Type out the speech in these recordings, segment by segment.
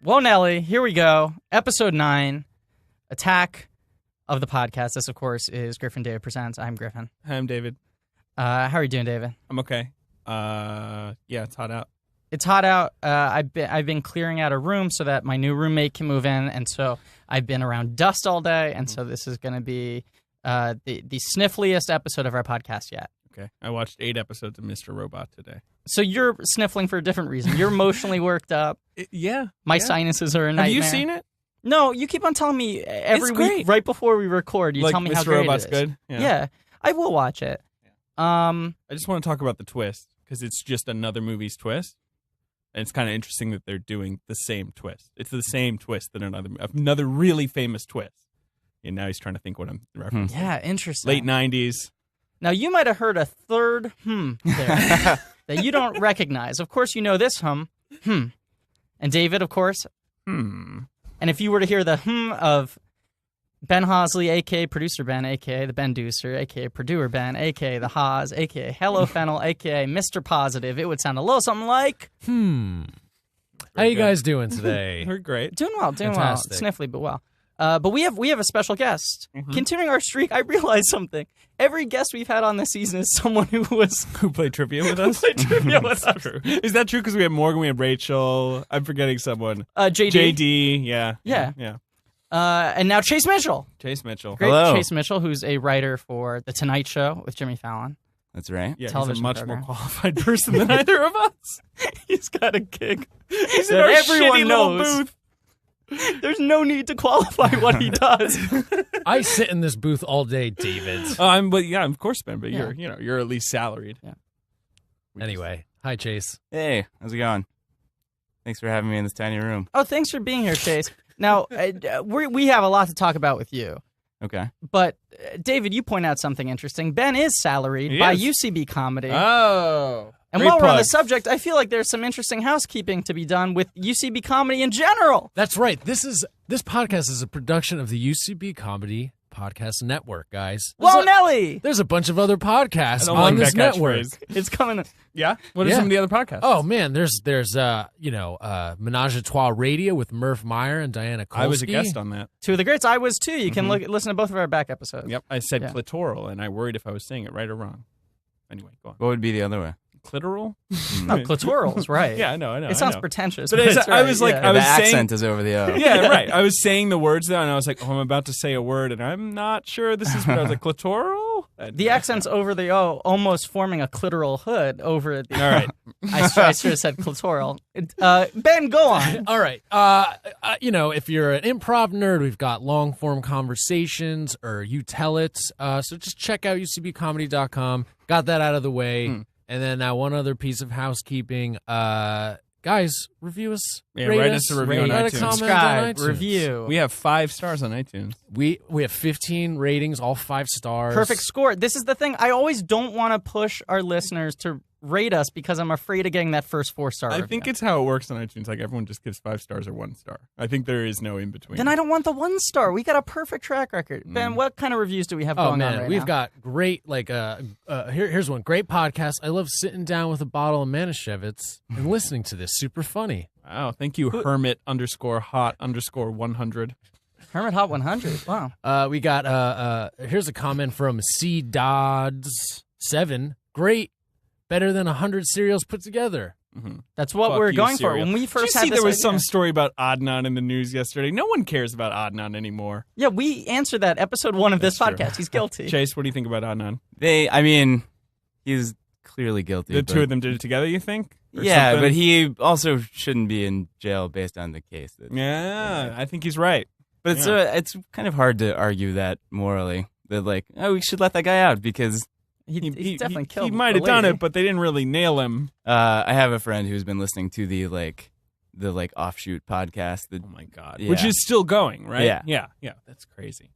Well, Nelly, here we go. Episode 9, Attack of the Podcast. This, of course, is Griffin David Presents. I'm Griffin. Hi, I'm David. How are you doing, David? I'm okay. Yeah, it's hot out. It's hot out. I've been clearing out a room so that my new roommate can move in, and so I've been around dust all day, and so this is going to be the sniffliest episode of our podcast yet. Okay. I watched 8 episodes of Mr. Robot today. So you're sniffling for a different reason. You're emotionally worked up. Yeah. My sinuses are a nightmare. Have you seen it? No, you keep on telling me every week right before we record. You tell me Mr. how great Robot's it is. good? Yeah, I will watch it. I just want to talk about the twist because it's just another movie's twist. And it's kind of interesting that they're doing the same twist. It's the same twist that another really famous twist. And now he's trying to think what I'm referencing. Yeah, interesting. Late 90s. Now, you might have heard a third there that you don't recognize. Of course, you know this And David, of course. And if you were to hear the of Ben Hosley, a.k.a. Producer Ben, a.k.a. the Ben Deucer, a.k.a. Producer Ben, a.k.a. the Haas, a.k.a. Hello Fennel, a.k.a. Mr. Positive, it would sound a little something like... How you guys doing today? We're great. Doing well. Fantastic. Sniffly, but well. But we have a special guest. Continuing our streak, I realized something. Every guest we've had on this season is someone who played trivia with us. True. Is that true? Because we have Morgan, we have Rachel. I'm forgetting someone. JD. Yeah. And now Chase Mitchell. Chase Mitchell. Great. Hello. Chase Mitchell, who's a writer for The Tonight Show with Jimmy Fallon. That's right. Yeah, he's a Television much program. more qualified person than either of us. He's got a gig. He's in that our everyone shitty knows. little booth. There's no need to qualify what he does. I sit in this booth all day, David. But yeah, of course, Ben. But you're at least salaried. Yeah. Anyway, hi, Chase. Hey, how's it going? Thanks for having me in this tiny room. Oh, thanks for being here, Chase. Now, we have a lot to talk about with you. Okay. But, David, you point out something interesting. Ben is salaried by UCB Comedy. Oh. And great while we're on the plug. subject, I feel like there's some interesting housekeeping to be done with UCB Comedy in general. That's right. This podcast is a production of the UCB Comedy Podcast Network, guys. Whoa, Nelly! There's a bunch of other podcasts I don't on like this that network. catchphrase. It's coming. Yeah? What are Yeah. some of the other podcasts? Oh man, there's Menage a Trois Radio with Murph Meyer and Diana Kolsky. I was a guest on that. Two of the greats. I was too. You can listen to both of our back episodes. Yep. I said Yeah. clitoral, and I worried if I was saying it right or wrong. Anyway, go on. What would be the other way? Clitoral? No, clitorals, right. Yeah, I know. It sounds pretentious. But it's- it's I right, was like, yeah. I the was saying- accent is over the O. Yeah, right. I was saying the words though, and I was like, I'm about to say a word, and I'm not sure this is what I was like, clitoral? The accent's over the O, almost forming a clitoral hood over the... All right. I should have said clitoral. Ben, go on. All right. If you're an improv nerd, we've got long form conversations, or you tell it. So just check out ucbcomedy.com. Got that out of the way. And then one other piece of housekeeping. Guys, review us. Yeah, rate write us a review on write iTunes. a comment on Subscribe, iTunes. review. We have 5 stars on iTunes. We have 15 ratings, all 5 stars. Perfect score. This is the thing. I always don't want to push our listeners to rate us because I'm afraid of getting that first 4-star I review. think it's how it works on iTunes. Like everyone just gives 5 stars or 1 star. I think there is no in between. Then I don't want the 1 star. We got a perfect track record. Ben, what kind of reviews do we have Oh going on man, right we've now? got great here's one great podcast. I love sitting down with a bottle of Manischewitz and listening to this. Super funny. Wow, thank you, Hermit_hot_100. Hermit Hot 100. Wow. We got here's a comment from C Dodds 7. Great, better than 100 cereals put together. That's what Fuck we're you, going cereal. for. When we first Did you had see this there was idea- some story about Adnan in the news yesterday? No one cares about Adnan anymore. Yeah, we answered that episode 1 of this That's true. podcast. He's guilty. Chase, what do you think about Adnan? He's clearly guilty. The but- two of them did it together, you think? Or Yeah, something? but he also shouldn't be in jail based on the case. Yeah, I think he's right. But it's kind of hard to argue that morally. That we should let that guy out because He definitely killed He might have the done lady. it, but they didn't really nail him. I have a friend who's been listening to the offshoot podcast. Oh my god, Yeah. which is still going, right? Yeah. That's crazy.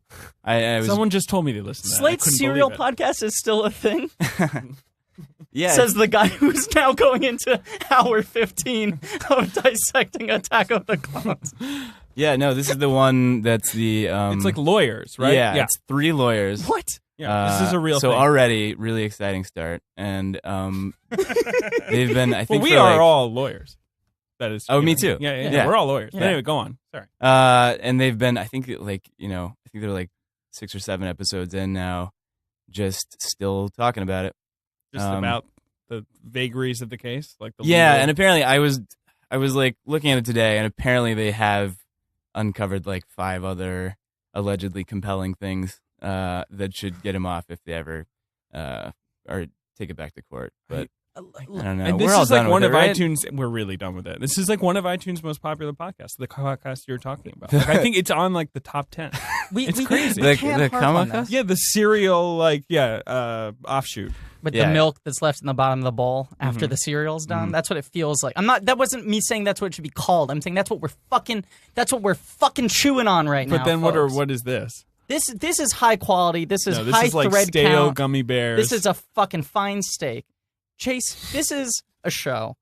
I was Someone just told me they listened to that. I Slate's couldn't serial believe it. podcast is still a thing, yeah. says the guy who's now going into hour 15 of dissecting Attack of the Clones. Yeah, no, this is the one that's the It's like lawyers, right? Yeah, it's 3 lawyers. What? Yeah, this is a real so thing. already really exciting start, and they've been. I think we for are all lawyers. That is. Oh, me too. Yeah. We're all lawyers. But Yeah. anyway, go on. Sorry. And they've been, I think, like, I think they're like 6 or 7 episodes in now, just still talking about it. Just about the vagaries of the case, like the Yeah, legal- and apparently I was like looking at it today, and apparently they have uncovered like 5 other allegedly compelling things that should get him off if they ever or take it back to court. But I don't know. And this We're all is like done one with of it, right? iTunes. We're really done with it. This is like one of iTunes' most popular podcasts. The podcast you're talking about. Like, I think it's on like the top 10. It's crazy. We The can't harp on Kamaka? this. Yeah, the cereal offshoot. With Yeah. the milk that's left in the bottom of the bowl after the cereal's done. Mm-hmm. That's what it feels like. That wasn't me saying that's what it should be called. I'm saying that's what we're fucking chewing on right now. But then folks. what is this? This is high quality. This is No, this high is like thread stale count. gummy bears. This is a fucking fine steak. Chase, this is a show.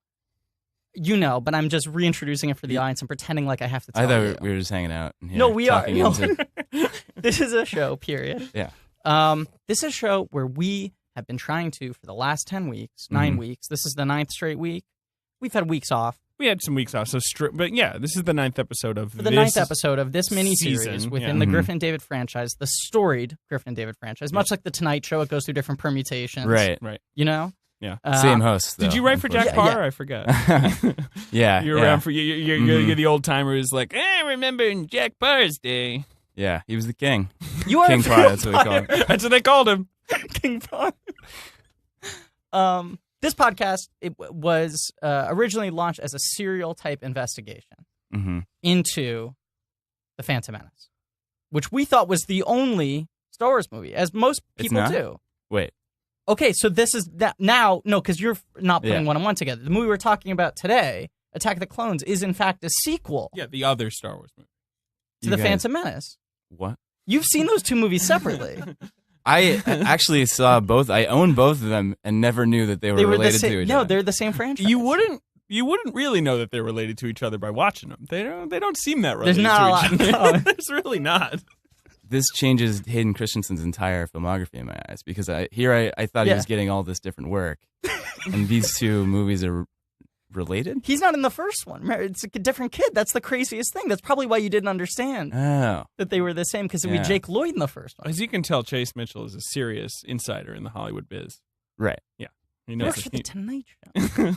But I'm just reintroducing it for the audience and pretending like I have to tell I thought you. we were just hanging out. In here, No, we are. talking No. into- This is a show, period. Yeah. This is a show where we have been trying to, for the last 10 weeks, 9 Mhm. weeks, this is the 9th straight week. We've had weeks off. We had some weeks off, but yeah, this is the 9th episode of For the this 9th episode of this miniseries season, within yeah. the Mhm. Griffin and David franchise, the storied Griffin and David franchise, much like the Tonight Show, it goes through different permutations. Right. Right. You know? Yeah. Same host. Did though, you write for Jack unfortunately. Parr? Yeah. I forget. Yeah. You're yeah. around for you're the old timer who's like, remember in Jack Parr's day. Yeah, he was the king. You are King a Parr, that's what we call him. That's what they called him. King Parr. This podcast was originally launched as a serial type investigation Hmm. into the Phantom Menace, which we thought was the only Star Wars movie, as most It's people not? do. Wait. Okay, so this is that now. No, because you're not putting Yeah. one and one together. The movie we're talking about today, Attack of the Clones, is in fact a sequel Yeah, the other Star Wars movie. to You the guys- Phantom Menace. What? You've seen those two movies separately. I actually saw both. I own both of them and never knew that they were They were the related same. to each No, other. they're the same franchise. You wouldn't really know that they're related to each other by watching them. They don't seem that There's related not to a each lot, other. no. There's really not. This changes Hayden Christensen's entire filmography in my eyes because I thought he Yeah. was getting all this different work, and these two movies are related. He's not in the first one. It's a different kid. That's the craziest thing. That's probably why you didn't understand Oh, that they were the same, because it Yeah. was Jake Lloyd in the first one. As you can tell, Chase Mitchell is a serious insider in the Hollywood biz. right. He He knows works for the it. Tonight Show.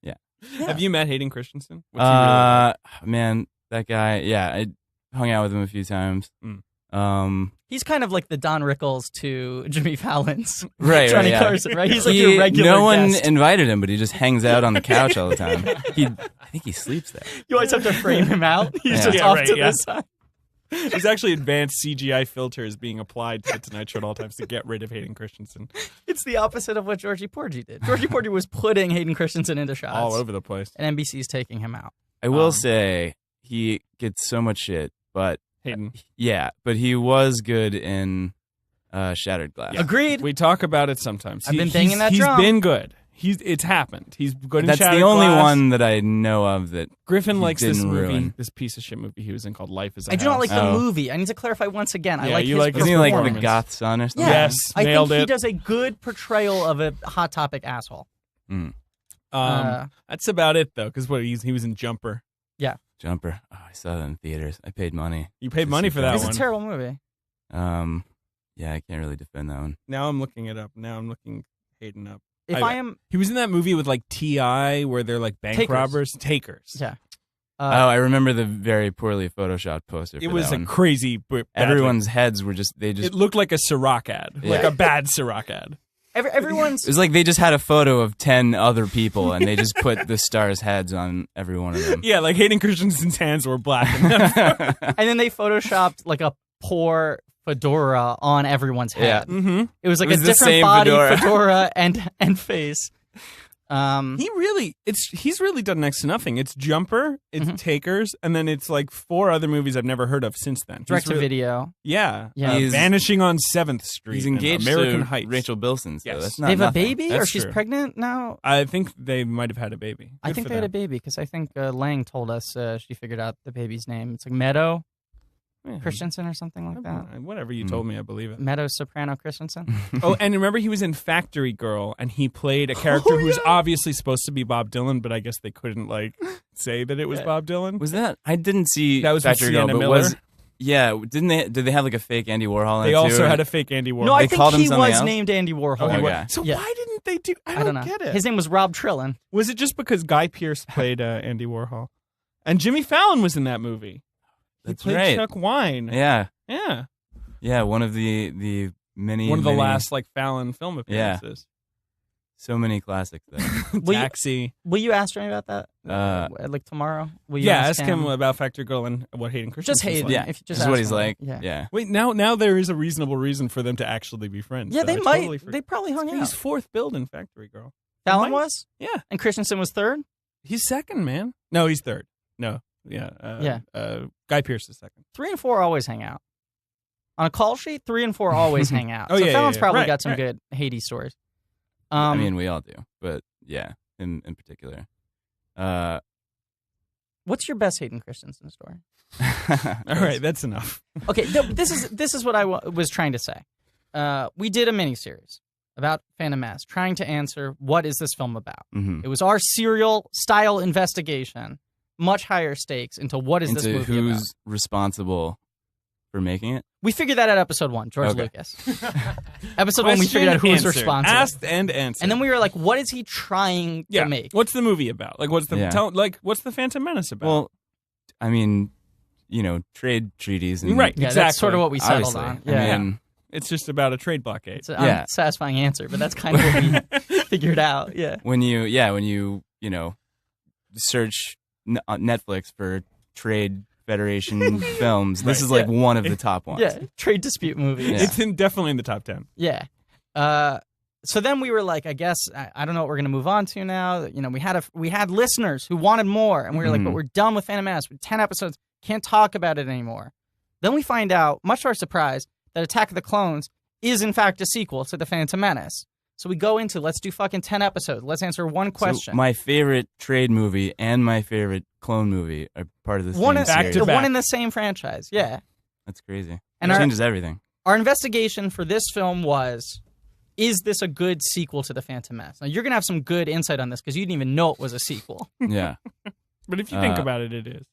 Yeah. Have you met Hayden Christensen? What's he really like? Man, that guy. Yeah, I hung out with him a few times. Mm. He's kind of like the Don Rickles to Jimmy Fallon's Right, Johnny yeah. Carson, right? He's like He- your regular no one guest. invited him, but he just hangs out on the couch all the time. I think he sleeps there. You always have to frame him out. He's Yeah. just Yeah, off right, to yeah. the side. There's actually advanced CGI filters being applied to the Tonight Show at all times to get rid of Hayden Christensen It's the opposite of what Georgie Porgy did. Georgie Porgy was putting Hayden Christensen into shots, all over the place. and NBC's taking him out. I will say he gets so much shit, but Hayden. yeah, but he was good in Shattered Glass. Agreed. We talk about it sometimes. I've been banging that He's drum. been good. It's happened. He's good in That's Shattered the only Glass. one that I know of that. Griffin he likes this didn't movie, ruin. this piece of shit movie he was in called Life is a I do not House. like the Oh. movie. I need to clarify once again. I Yeah, like you his like his Isn't he like the performance. goth son or something? Yeah. Yes, I nailed think he it. does a good portrayal of a Hot Topic asshole. That's about it though, because he was in Jumper. Jumper. Oh, I saw that in theaters. I paid money. You paid To money see for that It's one. a terrible movie. Yeah, I can't really defend that one. Now I'm looking it up. Now I'm looking Hayden up. If I am, He was in that movie with like T.I. where they're like bank Takers. robbers. Takers. yeah. Oh, I remember the very poorly photoshopped poster. It for was that a one. crazy. Bad Everyone's heads were just. They just. It looked like a Ciroc ad, like Yeah. a bad Ciroc ad. Everyone's It was like they just had a photo of 10 other people and they just put the stars' heads on every one of them. Yeah, like Hayden Christensen's hands were black. and then they photoshopped like a poor fedora on everyone's head. Yeah. Mm-hmm. It was like It was a the different same body, fedora. fedora and face. He's really done next to nothing. It's Jumper, it's Mhm. Takers, and then it's like 4 other movies I've never heard of since then. Direct He's to really- video. Yeah, Yeah. He's- Vanishing on 7th Street. He's and engaged American to Heights. Rachel Bilson, so Yes. that's not They have a nothing. baby, or That's she's true. pregnant now. I think they might have had a baby. I Good think for they had a them. baby because I think Lang told us she figured out the baby's name. It's like Meadow. Yeah. Christensen or something like that. Whatever you told me, I believe it. Meadows Soprano Christensen. Oh, and remember he was in Factory Girl, and he played a character who was obviously supposed to be Bob Dylan, but I guess they couldn't say that it was Bob Dylan. Was that? I didn't see That was with Factory Girl, Sienna but Miller. didn't they? Did they have like a fake Andy Warhol? They in it also too? had a fake Andy Warhol. No, I They think called him he something was else? named Andy Warhol. Oh, he was. Okay. So Yeah. why didn't they do? I don't know. get it. His name was Rob Trillin. Was it just because Guy Pearce played Andy Warhol, and Jimmy Fallon was in that movie? That's he played right. Chuck Wine. Yeah, Yeah. One of the many. One of the many- last Fallon film appearances. So many classics there. Will you- Taxi. Will you ask me about that? Like tomorrow? Will you Ask him about Factory Girl and what Hayden Christensen. Just Hayden. Like. Yeah, If you just this is ask what he's him. like. Yeah. Yeah. Wait, now there is a reasonable reason for them to actually be friends. Yeah, that they I might. totally forgot. They probably hung He's out. fourth billed in Factory Girl. Fallon might- was? Yeah, And Christensen was third? he's second, man. No, he's third. No, yeah, Guy Pearce is second. 3 and 4 always hang out. On a call sheet, 3 and 4 always hang out. Oh, so yeah, Fallon's yeah. probably Right, got some right. good Hades stories. I mean, we all do, but yeah, in particular. What's your best Hayden Christensen story? All right, that's enough. Okay, this is what I was trying to say. We did a miniseries about Phantom Menace, trying to answer what is this film about. Mhm. It was our serial style investigation, much higher stakes into what is this Into movie who's about. responsible for making it? We figured that at episode 1, George Okay. Lucas. Episode 1, we figured out who was Question, responsible. Asked and answered. And then we were like, what is he trying yeah. to make? What's the movie about? Like, what's the Yeah. what's the Phantom Menace about? Well, I mean, trade treaties and right, Yeah, exactly. that's sort of what we settled obviously. on. I Yeah. mean, It's just about a trade blockade. It's an Yeah. unsatisfying answer, but that's kind of what we figured out. Yeah. when you search on Netflix for trade federation films, this Right. is like one of the top ones. Yeah. Trade dispute movies. Yeah. It's definitely in the top 10. Yeah. So then we were like, I guess I don't know what we're gonna move on to now. We had listeners who wanted more, and we were like, but we're done with Phantom Menace. With 10 episodes, can't talk about it anymore. Then we find out, much to our surprise, that Attack of the Clones is in fact a sequel to the Phantom Menace. So we go into let's do fucking 10 episodes. Let's answer one question. So my favorite trade movie and my favorite clone movie are part of the one same in, back to series. back. one in the same franchise. Yeah. That's crazy. And it our- changes everything. Our investigation for this film was, is this a good sequel to The Phantom Menace? Now, you're going to have some good insight on this because you didn't even know it was a sequel. Yeah. But if you think about it, it is.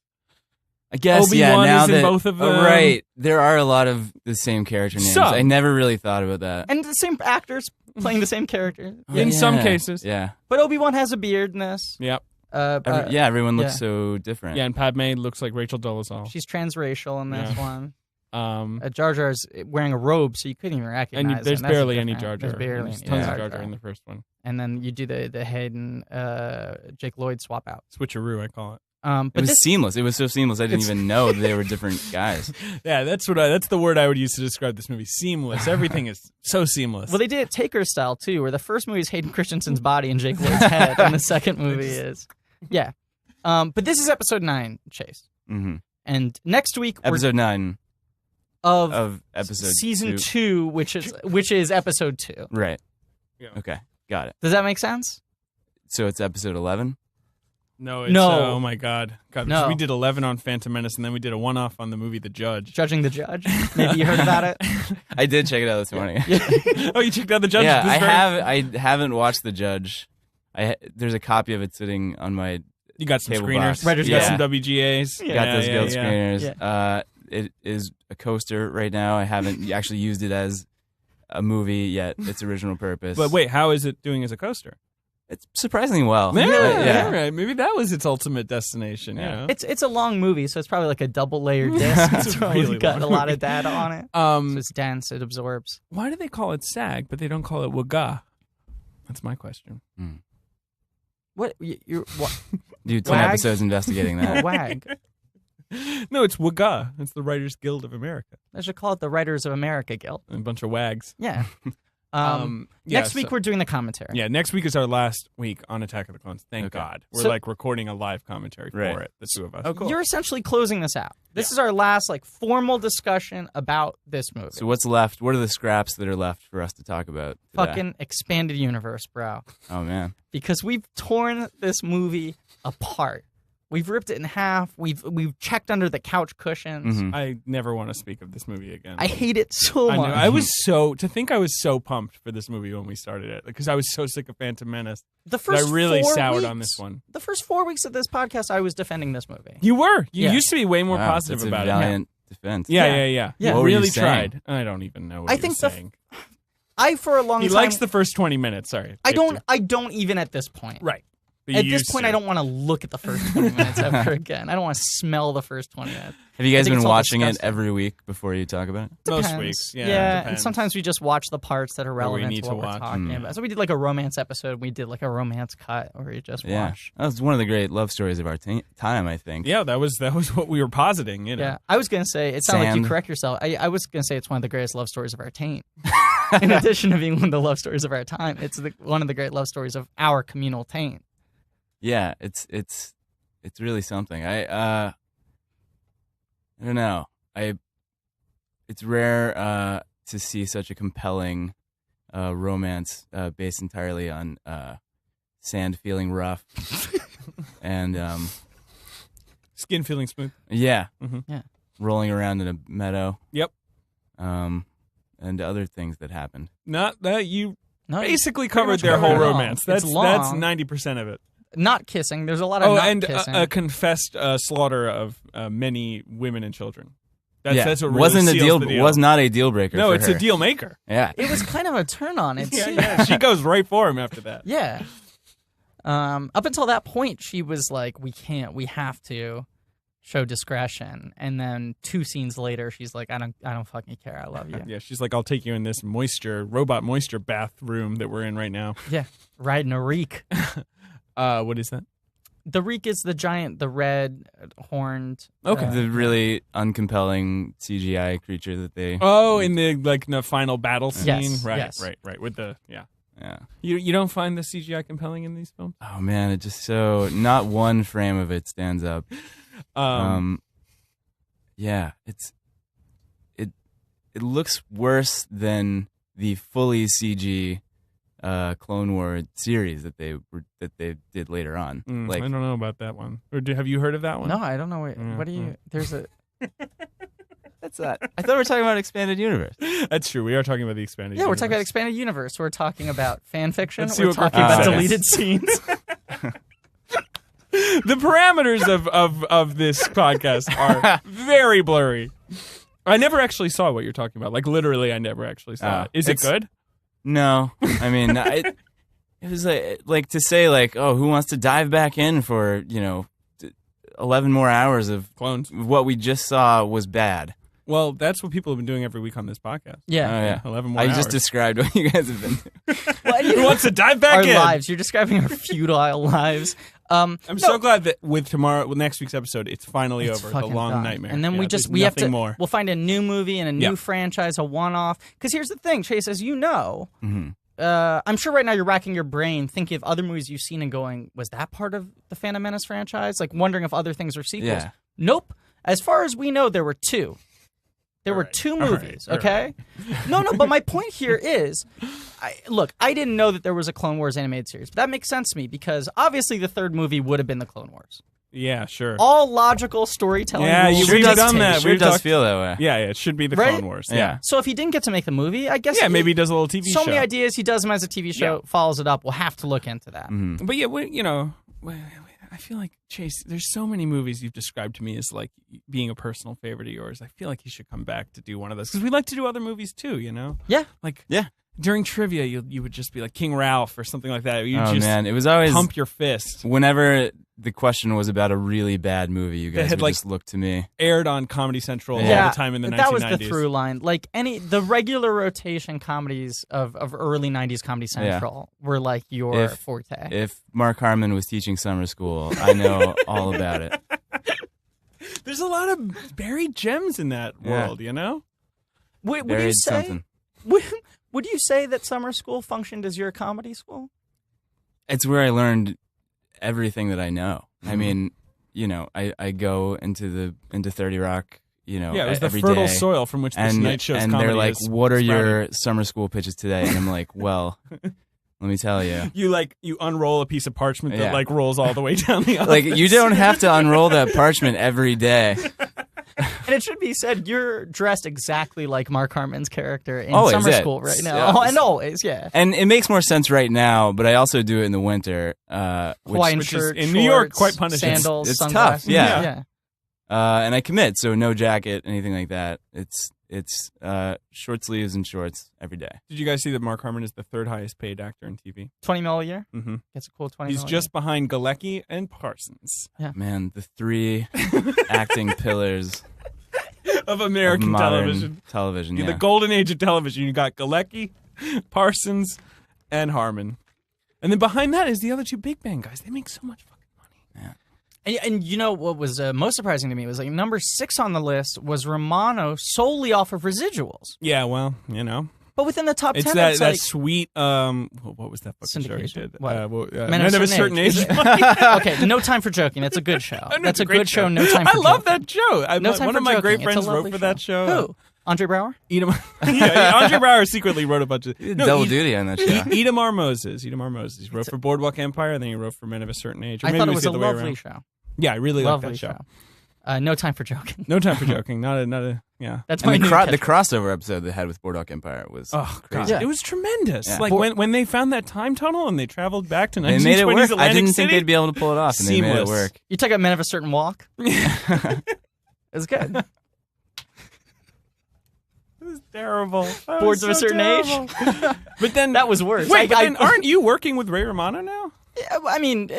I guess, Obi-Wan now is in that, both of them. Right. There are a lot of the same character names. Some. I never really thought about that. And the same actors playing the same character. In some Yeah. cases. Yeah. But Obi-Wan has a beard in this. Yep. Everyone looks yeah. so different. Yeah, and Padme looks like Rachel Dolezal. She's transracial in this Yeah. one. Um, Jar Jar's wearing a robe, so you couldn't even recognize and him. there's That's barely any different. Jar Jar. There's barely There's any tons Yeah. of Jar Jar in the first one. And then you do the Hayden, Jake Lloyd swap out. Switcheroo, I call it. But It was this, seamless. It was so seamless. I didn't It's- even know they were different guys. Yeah, that's the word I would use to describe this movie. Seamless. Everything is so seamless. well, they did it Taker style too, where the first movie is Hayden Christensen's body and Jake Lloyd's head, and the second movie is, yeah. But this is episode 9, Chase, hmm and next week we're Episode 9 of of episode season 2. 2, which is episode 2. Right. Yeah. Okay. Got it. Does that make sense? So it's episode 11? No, it's, No. oh my God. God, No. we did 11 on Phantom Menace, and then we did a one-off on the movie The Judge. Judging the Judge. Maybe you heard about it. I did check it out this morning. Oh, you checked out The Judge? Yeah, This very- I haven't watched The Judge. There's a copy of it sitting on my You got some Table screeners. box. Writers You got Yeah. some WGAs. Yeah. got those guild yeah. screeners. It is a coaster right now. I haven't actually used it as a movie yet. Its original purpose. But wait, how is it doing as a coaster? it's surprisingly well. Yeah, all right. Maybe that was its ultimate destination. Yeah. Yeah. It's a long movie, so it's probably like a double layered disc. It's probably really got a long lot of data on it. So it's dense. It absorbs. Why do they call it SAG, but they don't call it WGA? That's my question. What you're what? Dude, 10 Wag? episodes investigating Oh, that. WAG. No, it's WGA. It's the Writers Guild of America. I should call it the Writers of America Guild. A bunch of wags. Yeah. Yeah, Next week so- we're doing the commentary. Yeah, next week is our last week on Attack of the Clones. Thank Okay. God. We're So- like recording a live commentary for Right. it, the two of us. Oh, cool. You're essentially closing this out. This is our last formal discussion about this movie. So what's left? What are the scraps that are left for us to talk about today? Fucking expanded universe, bro. Oh, man. Because we've torn this movie apart. We've ripped it in half. We've checked under the couch cushions. Mhm. I never want to speak of this movie again. I hate it so I know. much. I was so pumped for this movie when we started it because I was so sick of Phantom Menace. The That first I really 4 soured weeks, on this one. The first 4 weeks of this podcast, I was defending this movie. You were. You Yeah. used to be way more Wow, positive that's about a it. valiant defense. Yeah. Yeah. You What were you really saying? tried. I don't even know what I you think were the saying. I for a long He time. likes the first 20 minutes. Sorry. I Get don't. you. I don't even at this point. Right. But At you this used point, to. I don't want to look at the first 20 minutes ever again. I don't want to smell the first 20 minutes. Have you I guys think been it's all watching it disgusting. every week before you talk about it? Most Depends. weeks. Yeah. and depends. sometimes we just watch the parts that are Where we relevant need to to what we're watch. talking about. So we did like a romance episode. We did like a romance cut where you just Yeah, watch. that was one of the great love stories of our time. I think. Yeah, that was what we were positing. You know. Yeah, I was gonna say it sounded like you Sand. correct yourself. I was gonna say it's one of the greatest love stories of our taint. In addition to being one of the love stories of our time, it's one of the great love stories of our communal taint. Yeah, it's really something. I don't know. It's rare to see such a compelling romance based entirely on sand feeling rough and Skin feeling smooth. yeah, Mhm. Yeah. rolling around in a meadow. Yep. And other things that happened. Not that you No, basically pretty covered much their covered whole it all. romance. It's That's long. 90% of it. not kissing. There's a lot of Oh, not and kissing. a confessed slaughter of many women and children. That's what really wasn't seals the deal. was not a deal breaker. No, for it's her. a deal maker. Yeah. It was kind of a turn on. It's Yeah. She goes right for him after that. yeah. Up until that point, she was like, "We can't. We have to show discretion." And then 2 scenes later, she's like, "I don't fucking care. I love you." Yeah, she's like, I'll take you in this robot moisture bathroom that we're in right now. Yeah, riding a reek. What is that? The reek is the red horned. Okay. The really uncompelling CGI creature that they. Oh, in the final battle scene, Yes, right, yes. right, with the Yeah. You don't find the CGI compelling in these films? Oh man, it just so not one frame of it stands up. Yeah, it looks worse than the fully CG Clone War series that they did later on. I don't know about that one. Or have you heard of that one? No, I don't know. What do you? Mm. There's a. That's that. I thought we were talking about expanded universe. That's true. We are talking about the expanded. Yeah, we're talking about universe. expanded universe. We're talking about fan fiction. Let's see We're what talking Griffin about says. deleted scenes. The parameters of this podcast are very blurry. I never actually saw what you're talking about. Like literally, I never actually saw it. Is it good? No, I mean it was like to say like, oh, who wants to dive back in for 11 more hours of Clones. what we just saw was bad. Well, that's what people have been doing every week on this podcast. Yeah. Oh yeah, 11 more I hours. just described what you guys have been doing. Who wants to dive back Our in? lives. You're describing our futile lives. I'm so glad that with next week's episode, it's finally It's over. The fucking long done. nightmare. And then Yeah, we there's have nothing to. more. We'll find a new movie and a new Yeah. franchise, a one-off. Because here's the thing, Chase, as you know, Mhm. I'm sure right now you're racking your brain thinking of other movies you've seen and going, was that part of the Phantom Menace franchise? Like wondering if other things are sequels. Yeah. Nope. As far as we know, there were 2. There were Alright, 2 alright, movies, alright. okay? No, but my point here is, I didn't know that there was a Clone Wars animated series. But that makes sense to me because obviously the 3rd movie would have been the Clone Wars. Yeah, sure. All logical storytelling Yeah, rules. we've done dictate. that. Sure We've does talked- feel that way. Yeah, it should be the Right? Clone Wars. Yeah. So if he didn't get to make the movie, I guess Yeah, maybe he does a little TV so show. many ideas he does them as a TV show, follows it up. We'll have to look into that. Mhm. But yeah, I feel like, Chase, there's so many movies you've described to me as like being a personal favorite of yours. I feel like you should come back to do one of those because we like to do other movies too, you know? Yeah. Like, Yeah. during trivia, you would just be like King Ralph or something like that. You Oh just man, it was always pump your fist. whenever the question was about a really bad movie, you guys had, would like- just look to me. Aired on Comedy Central Yeah. all the time in the 1990s. That was the through line. Like the regular rotation comedies of early 90s Comedy Central were like your If- forte. If Mark Harmon was teaching summer school, I know all about it. There's a lot of buried gems in that Yeah. world, you know? would you Buried say something. would you say that summer school functioned as your comedy school? It's where I learned everything that I know. I Mm-hmm. mean, I go into 30 Rock, Yeah, it was the every fertile day, soil from which this and night show's and comedy they're like, is "What are sprouted." your summer school pitches today?" And I'm like, "Well, Let me tell you. You unroll a piece of parchment that Yeah. like rolls all the way down the office. Like, you don't have to unroll that parchment every day. And it should be said, you're dressed exactly like Mark Harmon's character in Always, summer yeah. school right now. Yeah. Oh, and always, yeah. And it makes more sense right now, but I also do it in the winter. Hawaiian which is, shirt, in New York, shorts, quite punishing. sandals, It's tough, sunglasses. yeah. And I commit, so no jacket, anything like that. It's short sleeves and shorts every day. Did you guys see that Mark Harmon is the third highest paid actor in TV? $20 million a year. Mm-hmm. Gets a cool 20 He's million. just behind Galecki and Parsons Man, the three acting pillars of of American modern television. television. The Yeah. golden age of television. You got Galecki, Parsons, and Harmon. And then behind that is the other two Big Bang guys. They make so much fucking money. And you know what was most surprising to me was like number 6 on the list was Romano solely off of residuals. Yeah, well, you know. But within the top 10, It's that, it's that like sweet, what was that fucking show he Syndication? did? What? Men of a Certain Age. okay, No Time for Joking. That's a good show. I know, That's it's a good show. No Time for I love Joking. that show. No Time One for of my Joking. great It's a friends wrote lovely for that show. Who? Andre Brower? Andre Brower secretly wrote a bunch of Double duty on that show. Itamar Moses. He wrote for Boardwalk Empire, and then he wrote for Men of a Certain Age. Or I maybe thought it it's was the a other way lovely around. show. Yeah, I really like Lovely that show. No Time for Joking. No Time for Joking. Not a. Yeah. That's And my new the catchphrase. crossover episode they had with Boardwalk Empire was Oh god, crazy. Yeah. it was tremendous. Yeah. Like when they found that time tunnel and they traveled back to They made it 1920s work. Atlantic I didn't City. think they'd be able to pull it off, and they made it Seamless. work. You took a Men of a Certain Walk. It was good. It was terrible. That Boards was of a so Certain Age. terrible. But then That was worse. Wait, but then aren't you working with Ray Romano now? I mean,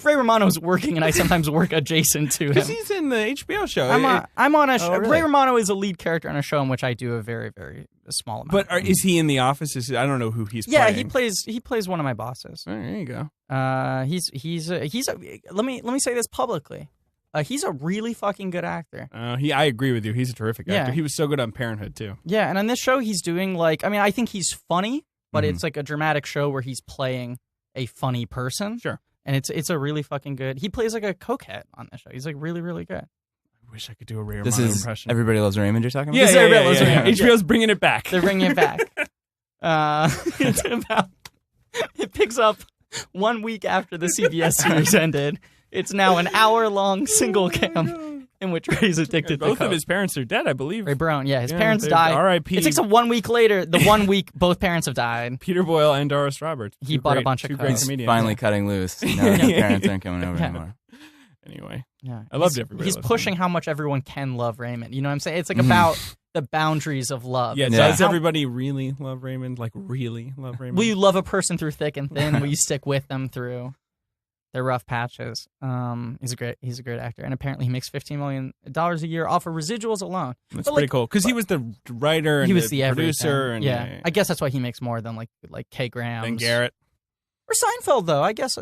Ray Romano's working, and I sometimes work adjacent to Because him. he's in the HBO show. I'm on a show. really? Ray Romano is a lead character on a show in which I do a very, very small amount. But is he in the office? I don't know who he's yeah, playing. he plays one of my bosses. Oh, there you go. He's a let me say this publicly. He's a really fucking good actor. I agree with you. He's a terrific actor. Yeah. He was so good on Parenthood too. Yeah, and on this show he's doing I think he's funny, but Mhm. it's like a dramatic show where he's playing a funny person. Sure. And it's a really fucking good. He plays like a cokehead on the show. He's like really, really good. I wish I could do a Ray This Romano is impression. Everybody Loves Raymond you're talking about? yeah, This is yeah, Everybody yeah, Loves yeah, Raymond. HBO's bringing it back. They're bringing it back. It's about. It picks up 1 week after the CBS series ended. It's now an hour-long single cam in which Ray's addicted to Both coke. of his parents are dead, I believe. Ray Brown, yeah, his Yeah, parents they're- died. R.I.P. It takes a 1 week later. The 1 week both parents have died. Peter Boyle and Doris Roberts. He Two bought a great- bunch of two coke. great He's comedians. Finally cutting loose. Now his parents aren't coming over Yeah. anymore. Anyway, Yeah, I loved He's- Everybody He's Loves pushing Raymond. how much everyone can love Raymond. You know what I'm saying? It's like Mhm. about the boundaries of love. Yeah, It's Yeah. does how- everybody really love Raymond? Like, really love Raymond? Will you love a person through thick and thin? Will you stick with them through their rough patches? He's a great actor, and apparently he makes $15 million a year off of residuals alone. That's but, pretty like- cool. Because he was the writer and He was the producer. everything. And yeah. I guess that's why he makes more than like Kay Graham Ben Garrett. or Seinfeld, though. I guess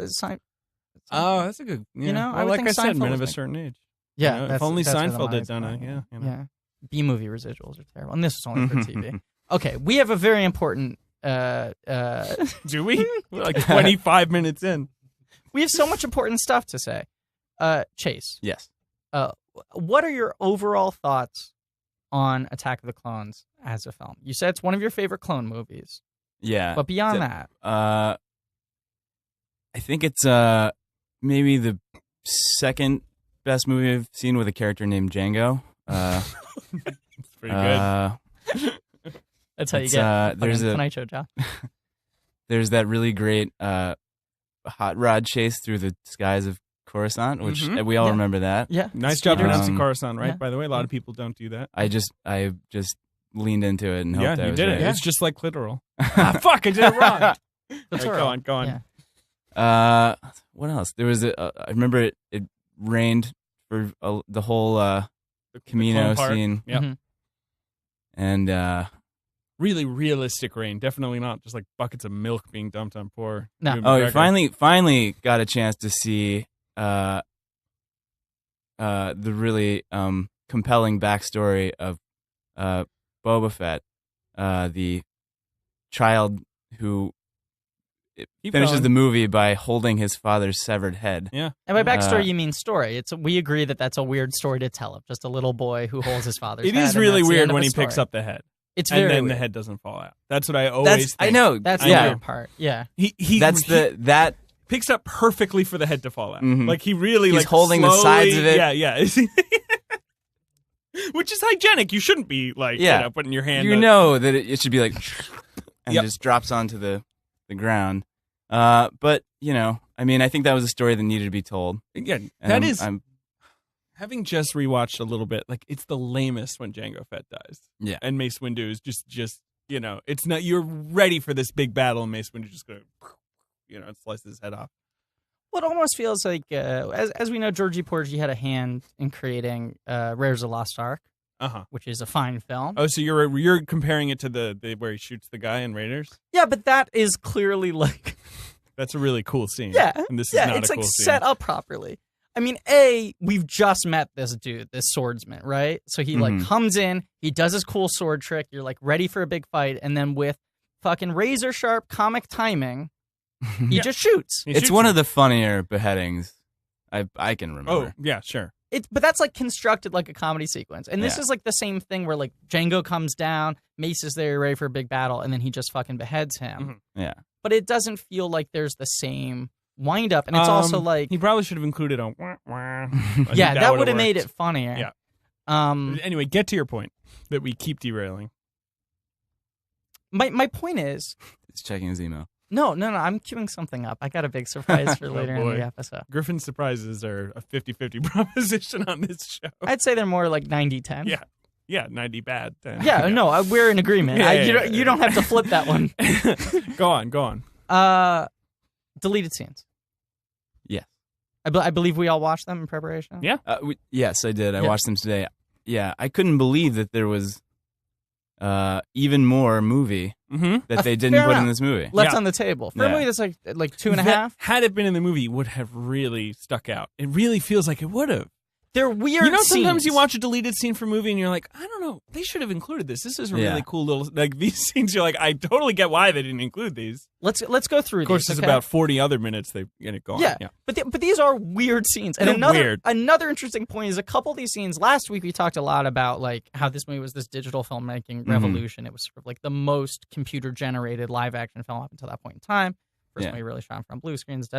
Oh, that's a good. Yeah. You know, well, I would like think I said, Seinfeld men was of a like- certain age. yeah. You know, if that's- only that's where the Seinfeld line had is done going. it. Yeah. You know. Yeah. B movie residuals are terrible, and this was only for TV. Okay, we have a very important. Do we? We're like 25 minutes in. We have so much important stuff to say. Chase, Yes. what are your overall thoughts on Attack of the Clones as a film? You said it's one of your favorite clone movies, Yeah. but beyond The- that, I think it's maybe the second best movie I've seen with a character named Django. It's pretty good. that's how you it's, get. there's fucking a Tonight Show job. there's that really great hot rod chase through the skies of Coruscant, which Mhm. we all Yeah. remember that. Yeah, Nice job Speeder. pronouncing Um, Coruscant, right? yeah. By the way, a lot of people don't do that. I just leaned into it and hoped Yeah, I you was did right. it. It's just like clitoral. Fuck, I did it wrong. That's All right, all go right. on, go on. Yeah. What else? There was I remember it rained for the whole The Camino clone part. scene, Yep. Mhm. and Really realistic rain. Definitely not just like buckets of milk being dumped on poor. No. Ewan oh, McGregor. you finally got a chance to see the really compelling backstory of Boba Fett, the child who Keep finishes going. the movie by holding his father's severed head. Yeah. And by backstory, Uh, you mean story. We agree that that's a weird story to tell of just a little boy who holds his father's It head. is and really that's the weird end of when a he picks story. up the head. It's and very then the weird. head doesn't fall out. That's what I always think. I know. That's the yeah. weird part. Yeah. He That picks up perfectly for the head to fall out. Mhm. Like he really He's like holding the sides slowly- of it. Yeah. Which is hygienic. You shouldn't be like putting your hand. you know that it should be like and Yep. just drops onto the ground. But I mean, I think that was a story that needed to be told. Yeah, And I'm having just rewatched a little bit. Like it's the lamest when Jango Fett dies. Yeah. And Mace Windu is just it's not. You're ready for this big battle, and Mace Windu just going and slices his head off. Well, it almost feels like, as we know, Georgie Porgy had a hand in creating Raiders of the Lost Ark, which is a fine film. Oh, so you're comparing it to the where he shoots the guy in Raiders? Yeah, but that is clearly like That's a really cool scene. yeah, and this is yeah, not it's a like cool scene. set up properly. I mean, we've just met this dude, this swordsman, right? So he like comes in, he does his cool sword trick. You're like ready for a big fight, and then with fucking razor sharp comic timing, he just shoots. It's one of the funnier beheadings I can remember. Oh yeah, sure. But that's like constructed like a comedy sequence, and this Yeah. is like the same thing where like Django comes down, Mace is there ready for a big battle, and then he just fucking beheads him. Yeah. But it doesn't feel like there's the same wind up, and it's also like he probably should have included a wah, wah. yeah, that would would've have made worked. it funnier. Yeah. Anyway, get to your point that we keep derailing. My point is, He's checking his email. no, I'm queuing something up. I got a big surprise for later in boy. the episode. Griffin surprises are a 50-50 proposition on this show. I'd say they're more like 90-10. Yeah. Yeah, 90 bad. 10. Yeah, no, we're in agreement. Yeah, You don't have to flip that one. Go on. Deleted scenes. Yes. I believe we all watched them in preparation. Yeah. Yes, I did. I Yeah. watched them today. Yeah, I couldn't believe that there was even more movie Mm-hmm. that they didn't fair put in amount. this movie. Left Yeah. on the table for a Yeah. movie that's like 2.5. Had it been in the movie, would have really stuck out. It really feels like it would have. They're weird. You know, sometimes scenes. you watch a deleted scene from a movie and you're like, I don't know, they should have included this. This is a Yeah. really cool little like these scenes. You're like, I totally get why they didn't include these. Let's go through. Of course, these, there's okay? about 40 other minutes they get it going. Yeah, yeah. but these are weird scenes. And They're another interesting point is a couple of these scenes. Last week we talked a lot about like how this movie was this digital filmmaking revolution. It was sort of like the most computer generated live action film up until that point in time. First movie really shot from blue screens.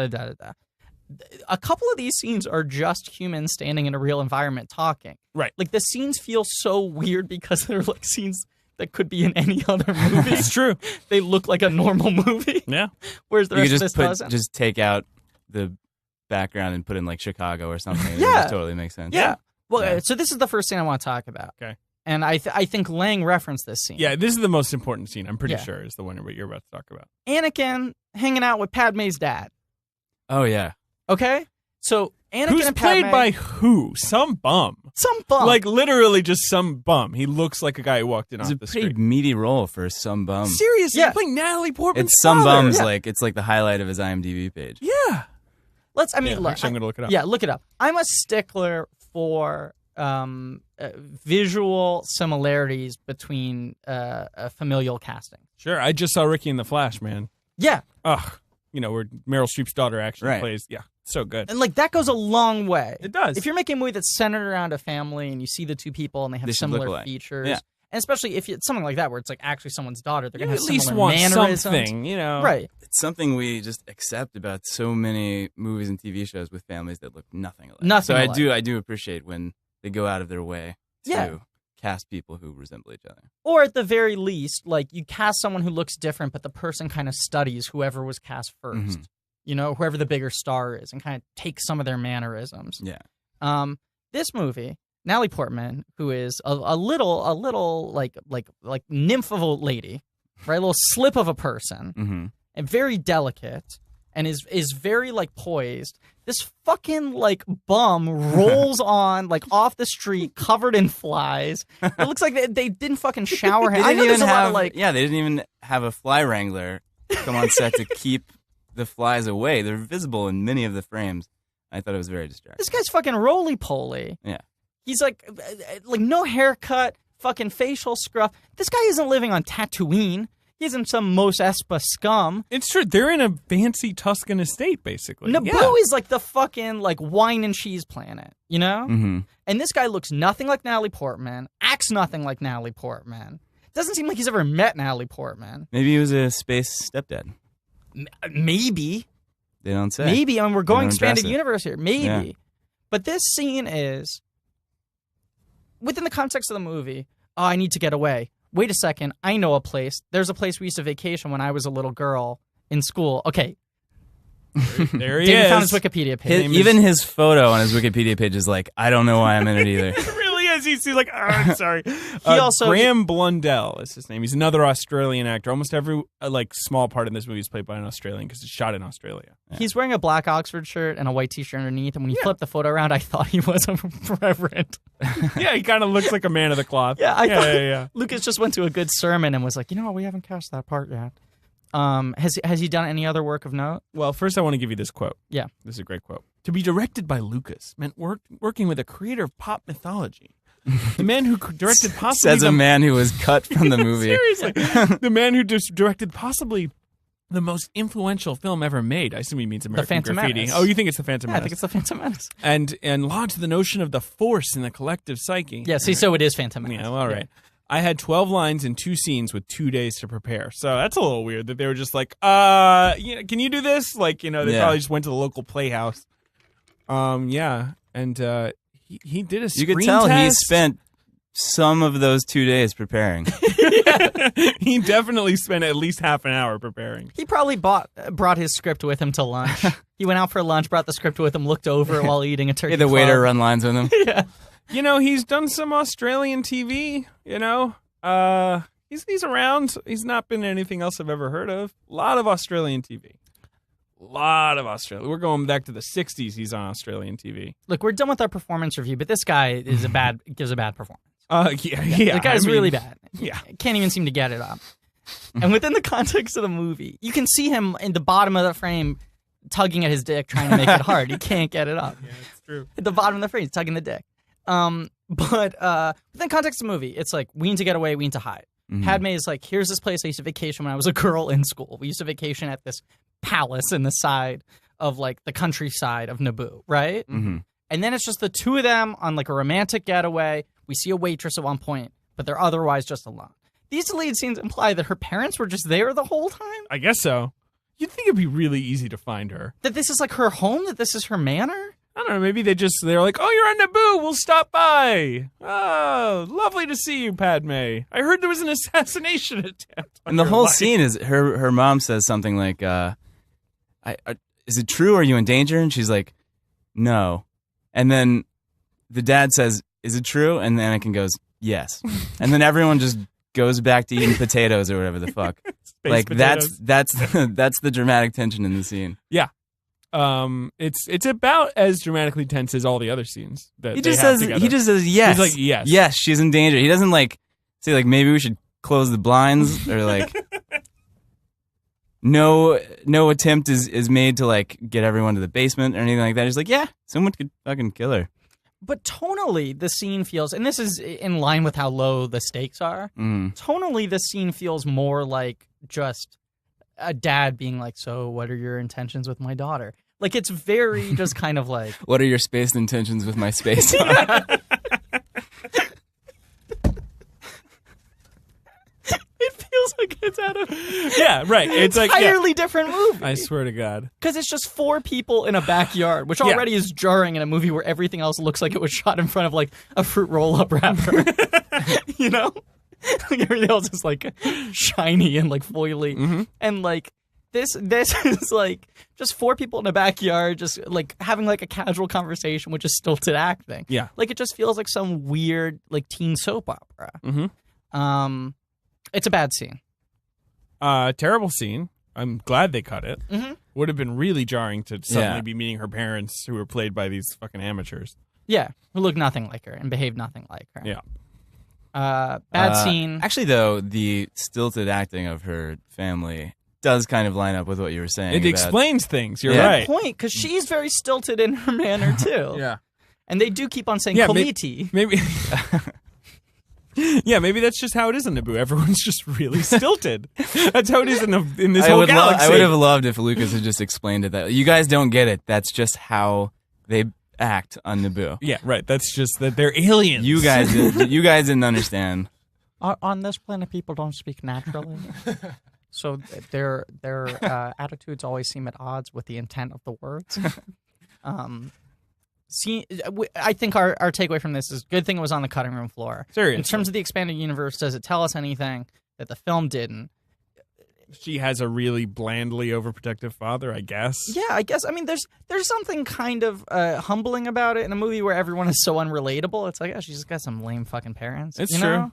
A couple of these scenes are just humans standing in a real environment talking. Right. Like the scenes feel so weird because they're like scenes that could be in any other movie. It's true. They look like a normal movie. Yeah. Whereas the You rest could of this doesn't. just take out the background and put in like Chicago or something. It Yeah. just totally makes sense. Yeah. Well, Yeah. so this is the first thing I want to talk about. Okay. And I think Lang referenced this scene. Yeah, this is the most important scene. I'm pretty Yeah. sure is the one you're about to talk about. Anakin hanging out with Padme's dad. Oh yeah. Okay? So Anakin Who's and played Padme, by who? Some bum. some bum. Like literally just some bum. He looks like a guy who walked in It's off a the pretty street. meaty role for some bum. Seriously, Yeah. he's playing Natalie Portman's It's some father. bums Yeah. like it's like the highlight of his IMDb page. Yeah. look, Actually, I'm going to look it up. Yeah, look it up. I'm a stickler for visual similarities between familial casting. Sure. I just saw Ricky in the Flash, man. Yeah, Ugh. Where Meryl Streep's daughter actually Right. plays. Yeah. So good. and like that goes a long way. It does. If you're making a movie that's centered around a family and you see the two people and they have They should look similar alike. features, Yeah. and especially if it's something like that where it's like actually someone's daughter, they're you gonna at have least similar want mannerisms. something, Right. It's something we just accept about so many movies and TV shows with families that look nothing alike. Nothing So alike. I do appreciate when they go out of their way to Yeah. cast people who resemble each other. Or at the very least, like you cast someone who looks different, but the person kind of studies whoever was cast 1st. Mhm. You know, whoever the bigger star is, and kind of takes some of their mannerisms. Yeah. This movie, Natalie Portman, who is a little like nymph of a lady, right? A little slip of a person, Mm-hmm. and very delicate, and is very like poised. This fucking like bum rolls on like off the street covered in flies. It looks like they didn't fucking shower him. I know there's a lot of like they didn't even have a fly wrangler come on set to keep the flies away. They're visible in many of the frames. I thought it was very distracting. this guy's fucking roly poly. Yeah. He's like no haircut, fucking facial scruff. This guy isn't living on Tatooine. He isn't some Mos Espa scum. It's true. They're in a fancy Tuscan estate, basically. Naboo Yeah. is like the fucking like wine and cheese planet, you know? Mm-hmm. And this guy looks nothing like Natalie Portman, acts nothing like Natalie Portman. Doesn't seem like he's ever met Natalie Portman. Maybe he was a space stepdad. Maybe. They don't say. Maybe. I mean, we're going don't address expanded it. universe here. Maybe. Yeah. But this scene is, within the context of the movie, oh, I need to get away. Wait a second. I know a place. There's a place we used to vacation when I was a little girl in school. Okay. There he David is. found his Wikipedia page. Even his photo on his Wikipedia page is like, I don't know why I'm in it either. It really is. He's like, oh, I'm sorry. also- Graham Blundell is his name. He's another Australian actor. Almost every small part in this movie is played by an Australian because it's shot in Australia. He's wearing a black Oxford shirt and a white t-shirt underneath. And when you flip the photo around, I thought he was a reverend. Yeah, he kind of looks like a man of the cloth. Yeah, I thought yeah. Lucas just went to a good sermon and was like, you know what? We haven't cast that part yet. Has he done any other work of note? Well, first I want to give you this quote. Yeah. This is a great quote. To be directed by Lucas meant working with a creator of pop mythology. The man who directed possibly Says a man who was cut from the movie. Seriously. The man who directed possibly the most influential film ever made. I assume he means American Phantom Graffiti. Menace. Oh, you think it's The Phantom Yeah, I Menace? think it's the Phantom Menace. And launched the notion of the force in the collective psyche. Yeah, see, so it is Phantom Menace. Yeah, well, all right. I had 12 lines in 2 scenes with 2 days to prepare. So that's a little weird that they were just like, can you do this? Like, they probably just went to the local playhouse. Yeah. And he did a screen You could tell he test. spent some of those 2 days preparing. He definitely spent at least half an hour preparing. He probably brought his script with him to lunch. He went out for lunch, brought the script with him, looked over it while eating a turkey. Hey, the waiter club. run lines with him. Yeah. He's done some Australian TV, He's around. He's not been in anything else I've ever heard of. A lot of Australian TV. We're going back to the 60s. He's on Australian TV. Look, we're done with our performance review, but this guy is gives a bad performance. Yeah. The guy's really bad. Yeah. Can't even seem to get it up. And within the context of the movie, you can see him in the bottom of the frame tugging at his dick, trying to make it hard. He can't get it up. Yeah, it's true. At the bottom of the frame, he's tugging the dick. But within the context of the movie, it's like, we need to get away, we need to hide. Padme is like, here's this place I used to vacation when I was a girl in school. We used to vacation at this palace in the side of like the countryside of Naboo, right? Mm-hmm. And then it's just the two of them on like a romantic getaway. We see a waitress at one point, but they're otherwise just alone. These deleted scenes imply that her parents were just there the whole time? I guess so. You'd think it'd be really easy to find her. That this is like her home? That this is her manor? I don't know. Maybe they're like, oh, you're on Naboo. We'll stop by. Oh, lovely to see you, Padme. I heard there was an assassination attempt. And the whole scene is her mom says something like, is it true? Are you in danger? And she's like, no. And then the dad says, is it true? And then Anakin goes, yes. And then everyone just goes back to eating potatoes or whatever the fuck. Like potatoes. that's the dramatic tension in the scene. Yeah. It's about as dramatically tense as all the other scenes that He they just have says together. he just says yes. He's like, yes. Yes, she's in danger. He doesn't like say like maybe we should close the blinds or like no attempt is made to like get everyone to the basement or anything like that. He's like, yeah, someone could fucking kill her. But tonally, the scene feels, and this is in line with how low the stakes are, tonally, the scene feels more like just a dad being like, so what are your intentions with my daughter? Like, it's very just kind of like... What are your space intentions with my space? It feels like it's out of Yeah, right. It's like entirely different movie. I swear to God. Because it's just 4 people in a backyard, which already is jarring in a movie where everything else looks like it was shot in front of like a fruit roll-up wrapper. You know? Like everything else is like shiny and like foily. And like this is like just 4 people in a backyard just like having like a casual conversation, which is stilted acting. Yeah. Like it just feels like some weird like teen soap opera. It's a bad scene. Terrible scene. I'm glad they cut it. Would have been really jarring to suddenly Yeah. be meeting her parents who were played by these fucking amateurs. Yeah, who look nothing like her and behave nothing like her. Yeah. Bad scene. Actually, though, the stilted acting of her family does kind of line up with what you were saying. It about- explains things. You're Yeah. right. Point, because she's very stilted in her manner too. Yeah. And they do keep on saying Yeah, Koliti. Maybe. Yeah, maybe that's just how it is in Naboo. Everyone's just really stilted. That's how it is in this whole galaxy. I would have loved if Lucas had just explained it that you guys don't get it. That's just how they act on Naboo. Yeah, right. That's just that they're aliens. You guys didn't understand. On this planet, people don't speak naturally. So their attitudes always seem at odds with the intent of the words. I think our takeaway from this is good thing it was on the cutting room floor. Seriously. In terms of the expanded universe, does it tell us anything that the film didn't? She has a really blandly overprotective father, I guess. Yeah, I guess. I mean, there's something kind of humbling about it in a movie where everyone is so unrelatable. It's like, oh, she's just got some lame fucking parents. It's you true. know?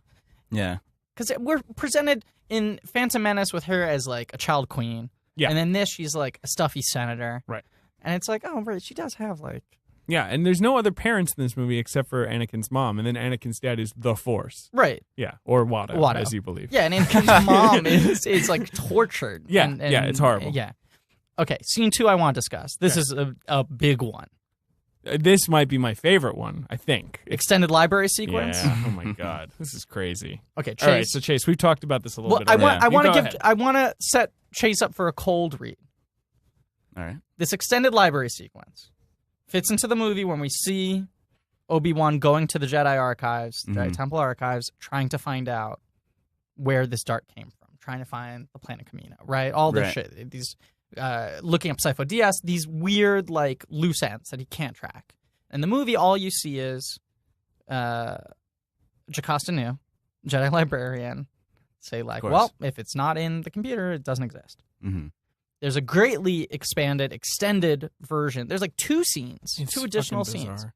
Yeah. Because we're presented in Phantom Menace with her as like a child queen. Yeah. And then this, she's like a stuffy senator. Right. And it's like, oh, right, she does have like... Yeah, and there's no other parents in this movie except for Anakin's mom, and then Anakin's dad is the Force. Right. Yeah, or Watto, Watto. as you believe. Yeah, and Anakin's mom is like tortured. Yeah, and, yeah, it's horrible. Yeah. Okay, scene 2 I want to discuss. This is a big one. This might be my favorite one, I think. Extended library sequence. Yeah, oh my god, this is crazy. Okay, Chase. All right, so Chase, we've talked about this a little bit. I already. want to set Chase up for a cold read. All right. This extended library sequence fits into the movie when we see Obi-Wan going to the Jedi archives, Jedi Temple archives, trying to find out where this dart came from, trying to find the planet Kamino, right? All this shit. These looking up Sifo Dyas, these weird like loose ends that he can't track. In the movie, all you see is Jocasta Nu, Jedi librarian, say like, well, if it's not in the computer, it doesn't exist. Mm-hmm. There's a greatly expanded, extended version. There's like 2 scenes, It's 2 additional fucking scenes. bizarre.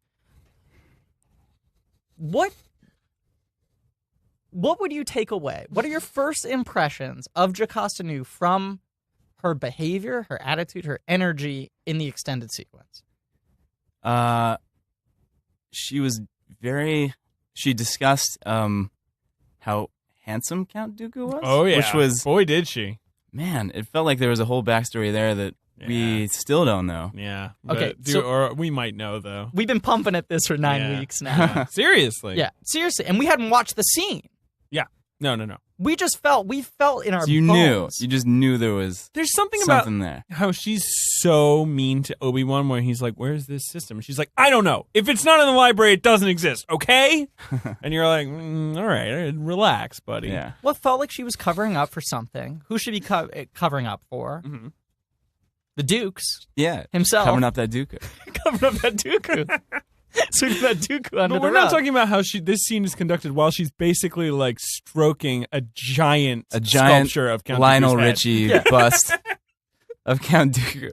What would you take away? What are your first impressions of Jocasta Nu from her behavior, her attitude, her energy in the extended sequence? She discussed how handsome Count Dooku was. Oh yeah, which was, boy did she. man, it felt like there was a whole backstory there that we still don't know. Yeah. Okay, or we might know though. We've been pumping at this for 9 weeks now. Seriously. Yeah, seriously, and we hadn't watched the scene. Yeah. No. We felt in our So you bones. you just knew there was There's something there. how she's so mean to Obi-Wan where he's like, where's this system? She's like, I don't know. If it's not in the library, it doesn't exist, okay? And you're like, all right, relax, buddy. Yeah. Well, it felt like she was covering up for something. Who should be covering up for? Mhm. The Dukes Yeah. himself. Covering up that Dooku. Covering up that Dooku. Sweeping that Dooku under But the we're not rug. talking about how this scene is conducted while she's basically like stroking a giant sculpture of Count Lionel Dooku's head. Richie bust of Count Dooku.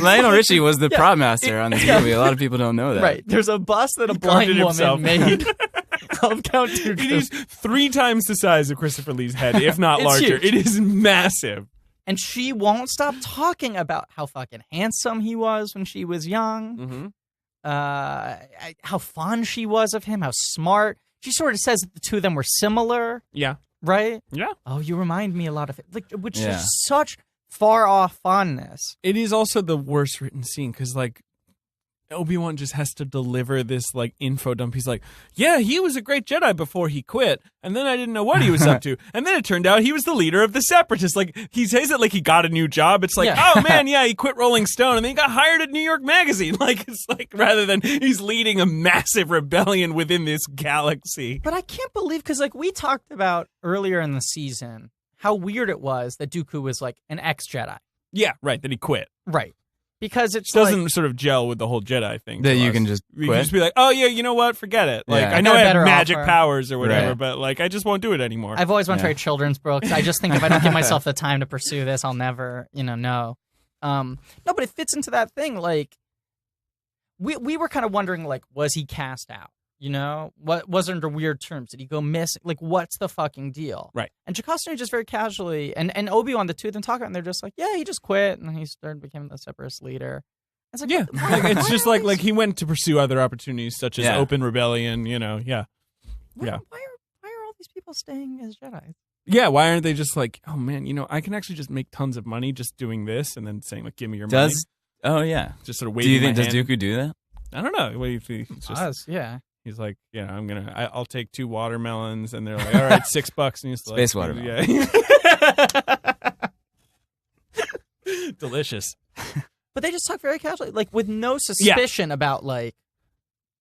Lionel Richie was the prop master on this movie. A lot of people don't know that. Right. There's a bust that a carved blind it woman himself. made of Count Dooku. It is 3 times the size of Christopher Lee's head, if not It's larger. huge. It is massive. And she won't stop talking about how fucking handsome he was when she was young. Mm-hmm. How fond she was of him, how smart. She sort of says that the two of them were similar, Yeah. right? Yeah. Oh, you remind me a lot of it. Like, which Yeah. is such far off fondness. It is also the worst written scene because, like, Obi-Wan just has to deliver this, like, info dump. He's like, yeah, he was a great Jedi before he quit, and then I didn't know what he was up to. And then it turned out he was the leader of the Separatists. Like, he says it like he got a new job. It's like, Yeah. oh, man, yeah, he quit Rolling Stone, and then he got hired at New York Magazine. Like, it's like, rather than he's leading a massive rebellion within this galaxy. But I can't believe, because, like, we talked about earlier in the season how weird it was that Dooku was, like, an ex-Jedi. Yeah, right, that he quit. Right. Because it Doesn't sort of gel with the whole Jedi thing. That to you us. can just You can quit. just be like, oh yeah, you know what? Forget it. Like Yeah. I know Got a I have better magic offer. powers or whatever, Right. but like I just won't do it anymore. I've always wanted to Yeah. write children's books. I just think if I don't give myself the time to pursue this, I'll never, know. No, but it fits into that thing. Like, we were kind of wondering, like, was he cast out? What was under weird terms? Did he go missing? Like, what's the fucking deal? Right. And Jocasta just very casually, and Obi-Wan, the two of them talk about it, and they're just like, yeah, he just quit, and he became the Separatist leader. It's like, yeah, why- like, it's why just are like these- he went to pursue other opportunities such as Yeah. open rebellion. Yeah, why, yeah. Why are all these people staying as Jedi? yeah. Why aren't they just like, oh man, I can actually just make tons of money just doing this, and then saying like, give me your money. Oh yeah. Just sort of Do waving you think my does hand. Dooku do that? I don't know. What do you think? It's just, Us, yeah. he's like, I'll take 2 watermelons, and they're like, all right, $6, and he's like, Space watermelon. Yeah. Delicious. But they just talk very casually, like with no suspicion about like,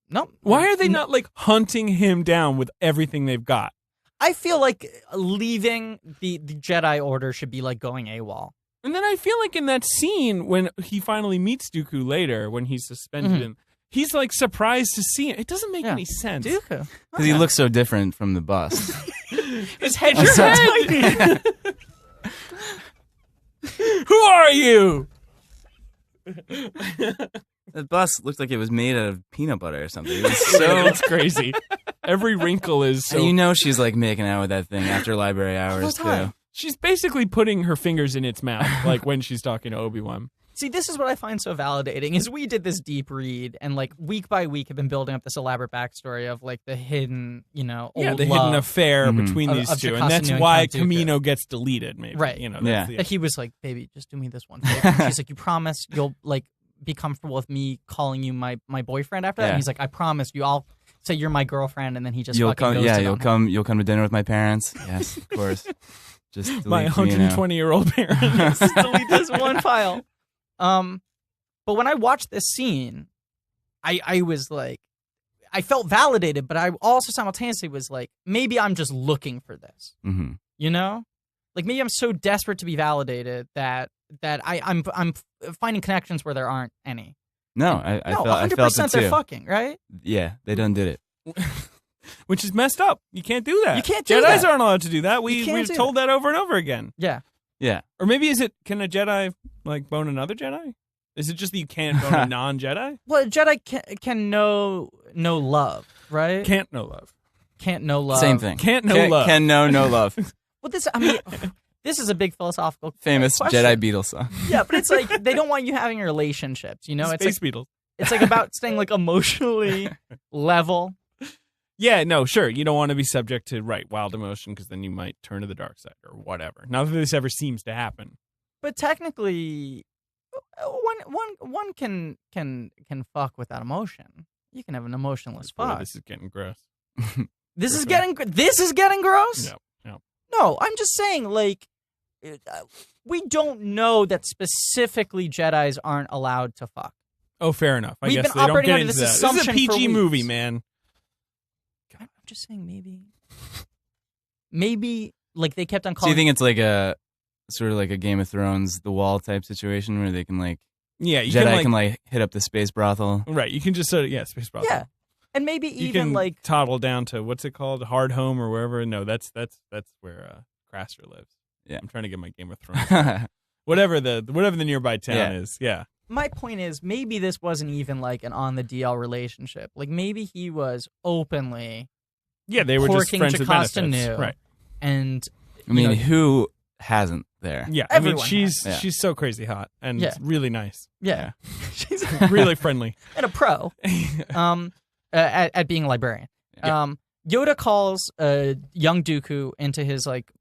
no. Why are they not like hunting him down with everything they've got? I feel like leaving the Jedi Order should be like going AWOL. And then I feel like in that scene when he finally meets Dooku later, when he's suspended him, he's like surprised to see him. It doesn't make any sense. Dooku. Because he looks so different from the bus. His head's so tiny. Who are you? The bus looked like it was made out of peanut butter or something. It was so. It's crazy. Every wrinkle is so. And you know she's like making out with that thing after library hours too. She's basically putting her fingers in its mouth, like when she's talking to Obi-Wan. See, this is what I find so validating, is we did this deep read, and like week by week have been building up this elaborate backstory of like the hidden, old the love. hidden affair between Of- these of two, Jocasta and that's Nu and why Count Dooku. Camino gets deleted, maybe. Right. That's the- That he was like, baby, just do me this one favor. She's like, you promise you'll like be comfortable with me calling you my boyfriend after that? Yeah. And he's like, I promise you, I'll say you're my girlfriend, and then he just You'll fucking come. goes Yeah, to you'll them. come to dinner with my parents. Yes, of course. Just delete My Camino. 120-year-old parents. Just delete this one file. But when I watched this scene, I was like, I felt validated, but I also simultaneously was like, maybe I'm just looking for this. Mm-hmm. Like maybe I'm so desperate to be validated that I'm finding connections where there aren't any. No, I No, felt 100% it too. they're fucking, right? Yeah, they done did it. Which is messed up. You can't do that. You can't do Jedis that. aren't allowed to do that. You We've can't do told that over and over again. Yeah. Yeah. Or maybe can a Jedi like bone another Jedi? Is it just that you can't bone a non-Jedi? Well, a Jedi can know love, right? Can't know love. Can't know love. Same thing. Can't know love. Can know no love. Well, this is a big philosophical Famous question. Jedi Beatles song. Yeah, but it's like they don't want you having relationships. It's Space like Beatles. it's like about staying like emotionally level. Yeah, no, sure. You don't want to be subject to wild emotion because then you might turn to the dark side or whatever. Not that this ever seems to happen. But technically, one can fuck without emotion. You can have an emotionless Boy, fuck. this is getting gross. This is sure. getting gross. No. No, I'm just saying, like, we don't know that specifically Jedis aren't allowed to fuck. Oh, fair enough. I We've guess been they don't operating get under into this that. This is a assumption for PG weeks. movie, man. I'm just saying, maybe, like they kept on So calling. you think it's like a sort of like a Game of Thrones, The Wall type situation where they can like Yeah, you Jedi can like hit up the space brothel. right. You can just sort of space brothel. yeah, and maybe You even can like toddle down to what's it called, Hard Home or wherever. No, that's where Craster lives. Yeah. I'm trying to get my Game of Thrones. whatever the nearby town Yeah. is. Yeah. my point is maybe this wasn't even like an on the DL relationship. Like maybe he was openly Yeah, they were just courting friends with Jocasta benefits. Nu, Right. and I mean, you know, who hasn't there? Yeah. I mean, Everyone she's has. Yeah. she's so crazy hot and Yeah. really nice. yeah, she's Really friendly. and a pro. At being a librarian. Yeah. Yoda calls young Dooku into his like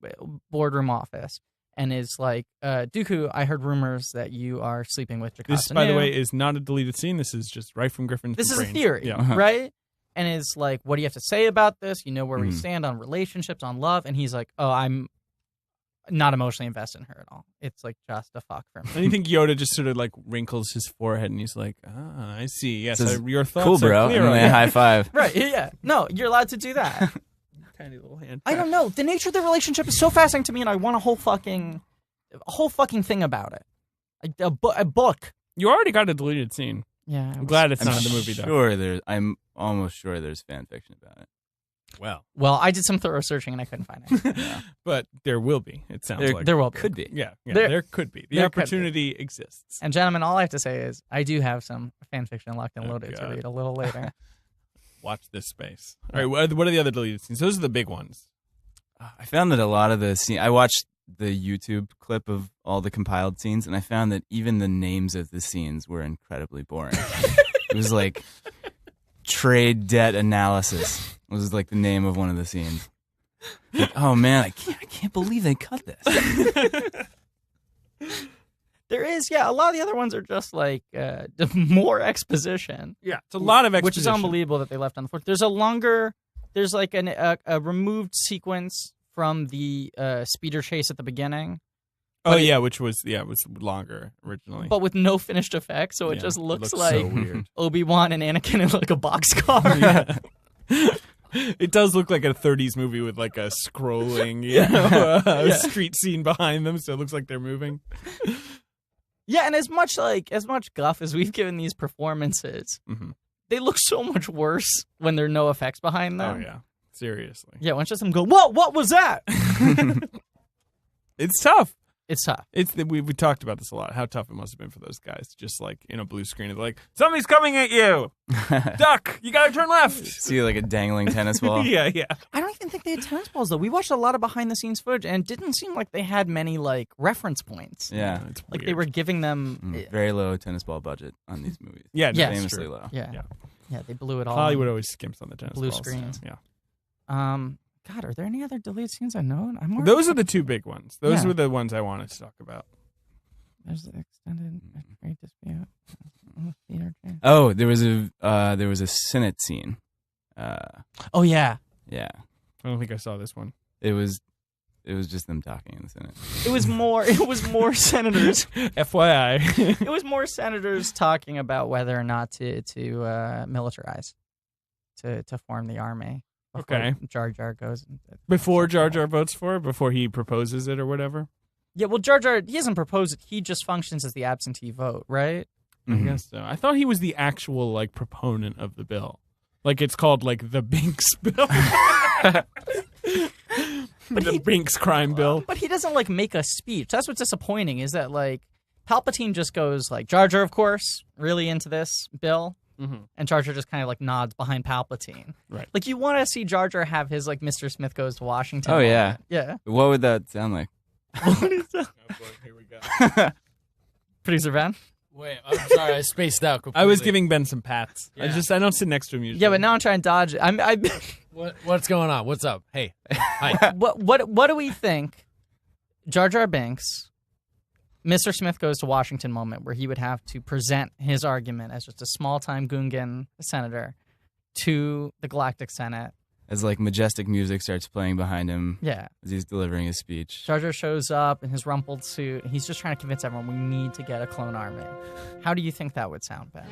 boardroom office and is like, Dooku, I heard rumors that you are sleeping with Jocasta This, by the Nu. way, is not a deleted scene. This is just right from Griffin's This is a brain. theory, Yeah. right? And is like, what do you have to say about this? You know where we Mhm. stand on relationships, on love. And he's like, oh, I'm not emotionally invested in her at all. It's like just a fuck for me. And you think Yoda just sort of like wrinkles his forehead and he's like, I see. Yes, Says, your thoughts Cool, are bro. clear And on then that." high five. Right? Yeah. No, you're allowed to do that. Tiny little hand. I don't know. The nature of the relationship is so fascinating to me, and I want a whole fucking thing about it. A book. You already got a deleted scene. Yeah. I'm glad it's I'm not in the movie, though. I'm almost sure there's fan fiction about it. Well, Well, I did some thorough searching and I couldn't find it. but there will be. It sounds There- like There will be. Could be. Yeah, There- there could be. The there could be. opportunity exists. And gentlemen, all I have to say is I do have some fan fiction locked and Oh, loaded to God. read a little later. Watch this space. All right, what are the other deleted scenes? Those are the big ones. I found that a lot of the scene. I watched the YouTube clip of all the compiled scenes, and I found that even the names of the scenes were incredibly boring. It was like trade debt analysis was like the name of one of the scenes. Like, oh man, I can't believe they cut this. There is, yeah, a lot of the other ones are just like more exposition. Yeah, it's a lot of exposition. Which is unbelievable that they left on the floor. There's like a removed sequence from the speeder chase at the beginning, Oh yeah, which was it was longer originally. but with no finished effect, so it Yeah, just it looks looks like so weird. Obi-Wan and Anakin in like a boxcar. Yeah. It does look like a 30s movie with like a scrolling, street scene behind them, so it looks like they're moving. Yeah, and as much guff as we've given these performances, they look so much worse when there are no effects behind them. Oh yeah, seriously. Yeah, when it's just them go, "Whoa, what was that?" It's tough. It's tough. We talked about this a lot. How tough it must have been for those guys, just like in a blue screen. It's like somebody's coming at you. Duck! You gotta turn left. See like a dangling tennis ball. Yeah. I don't even think they had tennis balls though. We watched a lot of behind the scenes footage, and it didn't seem like they had many like reference points. Yeah, It's Like weird. they were giving them. very low tennis ball budget on these movies. Yeah, Yeah. Famously low. Yeah, they blew it all. Hollywood always skimps on the tennis Blue balls. screens. Yeah. God, are there any other deleted scenes I know? Those are the two big ones. Those Yeah. were the ones I wanted to talk about. There's the extended trade dispute. Theater change. Oh, there was a Senate scene. Oh yeah, Yeah, I don't think I saw this one. it was just them talking in the Senate. it was more senators. FYI. It was more senators talking about whether or not to militarize, to form the army. Before Okay. Jar Jar goes. Before Jar Jar votes for it, before he proposes it or whatever. Yeah, well, Jar Jar, he doesn't propose it. He just functions as the absentee vote, right? I guess so. I thought he was the actual like proponent of the bill. Like it's called like the Binks bill. The Binks crime bill. But he doesn't like make a speech. That's what's disappointing. Is that like Palpatine just goes like Jar Jar, of course, really into this bill, and Jar Jar just kind of like nods behind Palpatine. Right. Like you want to see Jar Jar have his like Mr. Smith goes to Washington. Oh, yeah. moment. Yeah. What would that sound like? Here we go. Producer Ben. Wait, I'm sorry, I spaced out completely. I was giving Ben some pats. Yeah. I don't sit next to him usually. Yeah, but now I'm trying to dodge it. What's going on? What's up? Hey, hi. What do we think? Jar Jar Binks, Mr. Smith goes to Washington moment where he would have to present his argument as just a small-time Gungan senator to the Galactic Senate. As like majestic music starts playing behind him Yeah. as he's delivering his speech. Jar Jar shows up in his rumpled suit. He's just trying to convince everyone we need to get a clone army. How do you think that would sound, Ben?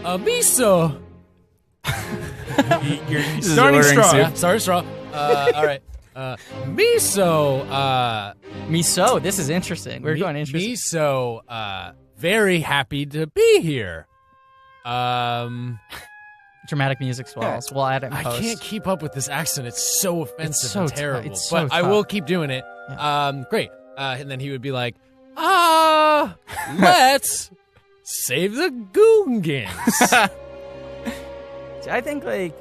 Miso. You're This is starting ordering strong. soup. Yeah, sorry, straw. All right. Miso. Miso, this is interesting. We're going interesting. Miso. Very happy to be here. Dramatic music swells. We'll add it in I post. can't keep up with this accent. It's so offensive so and tough. terrible. It's so but I tough. will keep doing it. Great. And then he would be like, let's save the Goongans. I think like